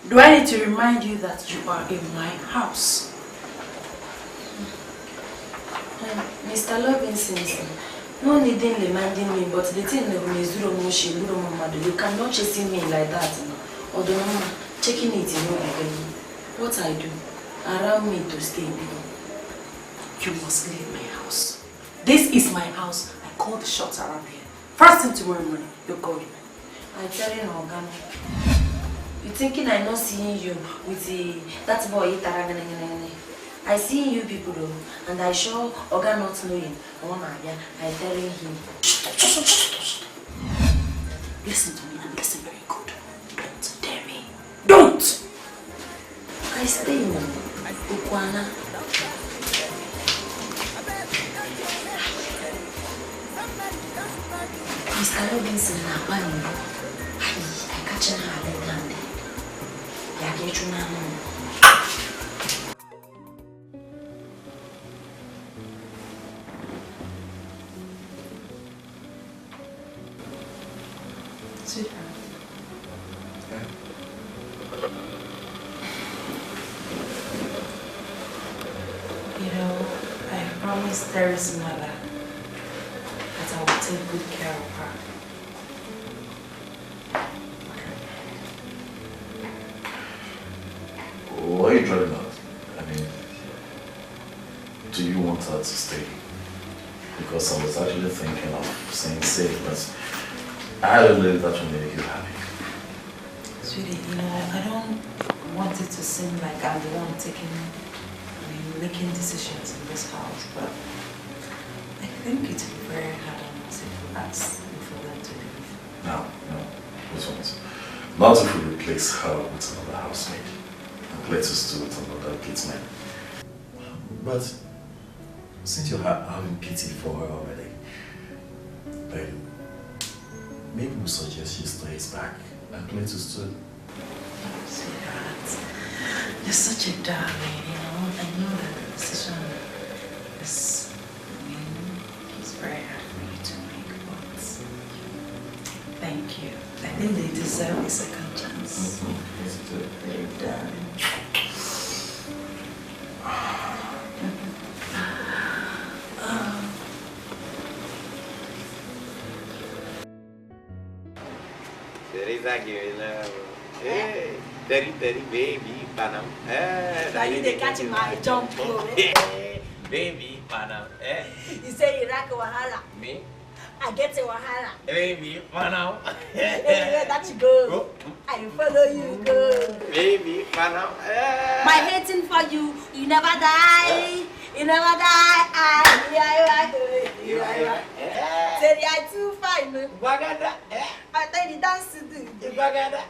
Do I need to remind you that you are in my house? Mr. Robinson, no needing reminding me, but the thing is you cannot chase me like that. Although checking it in what I do, allow me to stay. You must leave my house. This is my house. I call the shots around here. First thing tomorrow morning, you're going. I tell you, Organ. You thinking I'm not seeing you with that boy? I see you people though, and I sure Organ not knowing. I telling him. Listen to me and listen very good. Don't dare me. Don't! I stay in Ukwana. Mr. Robinson, I catch her hand. I get you now. Sweetheart. You know, I promised Terry's mother that I will take good care of her. Why are you driving out? I mean, do you want her to stay? Because I was actually thinking of saying safe, but I don't believe that will make you happy. Sweetie, you know, I don't want it to seem like I'm the one making decisions in this house, but I think it will be very hard on us if we ask for them to leave. No, this one's not if we replace her with another housemaid and Cletus too with another kidsman. But since you're having pity for her already, babe, maybe we suggest she stays back and play to stood. Sweetheart, you're such a darling, you know. I know that the decision is, it's very hard for you to make, but thank you. I think they deserve a second chance. Very darling. Teresa, hey, Terry, baby, Panam. Now you they catch my jump, Baby, Panam. You say you like Wahala. Me? I get a Wahala. Baby, Panam. Anywhere that you go, I follow you go. Baby, Panam. My hating for you, you never die. You never die. You say you are too fine. Bagada. I tell you dance to do. Bagada.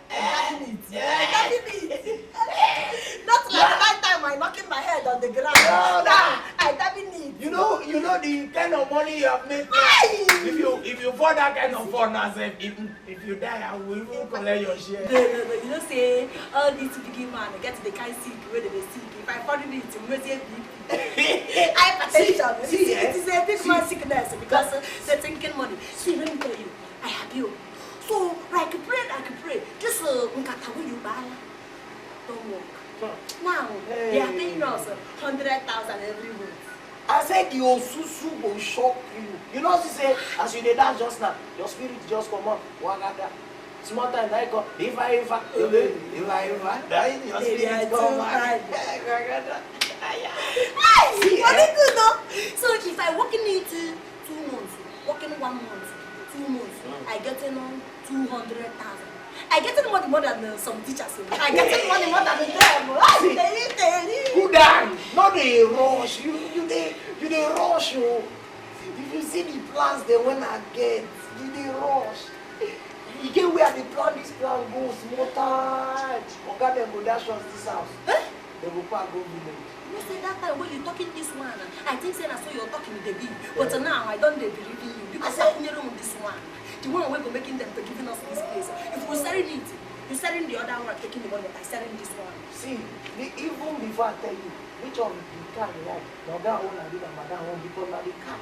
Not like that time I knocking my head on the ground. Nah, I dabbing it. You know the kind of money you have made. If you fall that kind of fun, if you die, I will even collect your share. No. You know say all these big man get the kind sick where they sick. If I fall in it, you will say big. Hypertension. It is a big man sickness because they're thinking money. See, let me tell you, I have you. So I can pray. Just nkata will you buy? Don't work. Now they are paying us 100,000 every month. I said your susu will shock you. You know she say as you did that just now, your spirit just come up. Wagada. Small time I go. If I die, your spirit come back. See, good no? So if I work in it 2 months, working 1 month, 2 months, I get 200,000. I get more than some teachers. I get money more than them. Who die? Not the rush. You the rush. If you see the plans they wanna get, you the rush. You get where the this plan goes more time. Okay, them go dash us this house. They will pack go village. You say that time when you talking this one, I think say I saw you're talking with the big. But now I don't believe in you because I'm in this one. The one we're making them for giving us this place. If we're selling it, you're selling the other one, taking the one that I'm selling this one. See, even before I tell you, which one you can like, now that one I did and that one because now the car.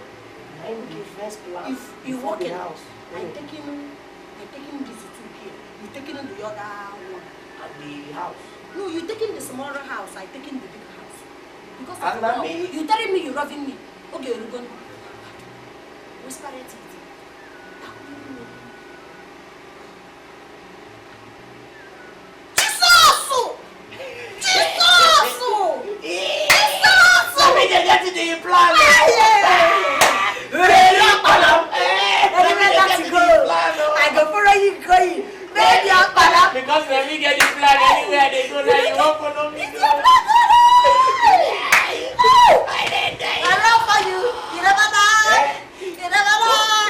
I give first class. If you walk in the house, I'm taking this two here. You're taking the other one. And the house. No, you're taking the smaller house. I'm taking the big house. Because and of you telling me you're robbing me. Okay, you're going to whisper it. Let me get to the plan. I go follow you going. Because when we get the plan anywhere they go, like you won't follow me. I love for you. You never die. You never die.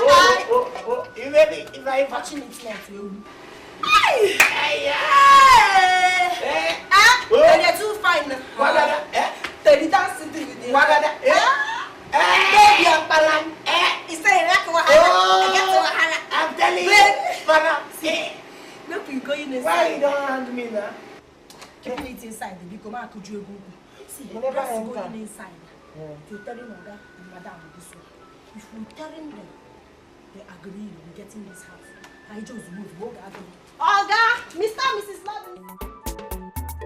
You ready? If I watching it next, you. You're too fine. They dance to do with you. Baby, I'm palam. It's a lack of I'm telling you. Look, you go in inside. Why you don't hand me now? Keep it inside. The big man could you see? You never go inside. You tell him that madam this one. If you tell him them, they agree on getting this house. I just move. Go garden. Oga, Mr. and Mrs. Lovin.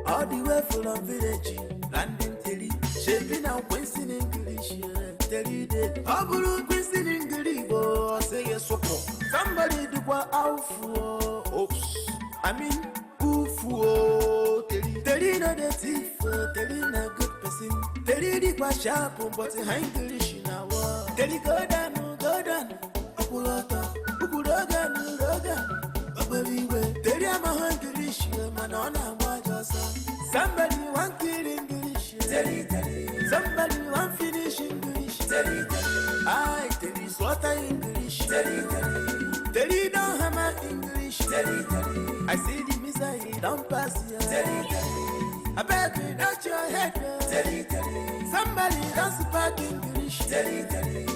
All the way from village, landing Terry, shaping out Winston English, Terry did. Aburu Winston English, say yes, somebody do what out for. Oops, I mean, Terry no the thief, Terry no good person. Terry did what sharp, but English now. Terry go down, Upulota, Upuroga. Terry am a hungry man on a wajosa. Somebody want kill English. Somebody want finish English. I tell you slaughter English. Terry don't hammer English. I see the misery don't pass here. I beg you, not your head. Somebody don't speak English.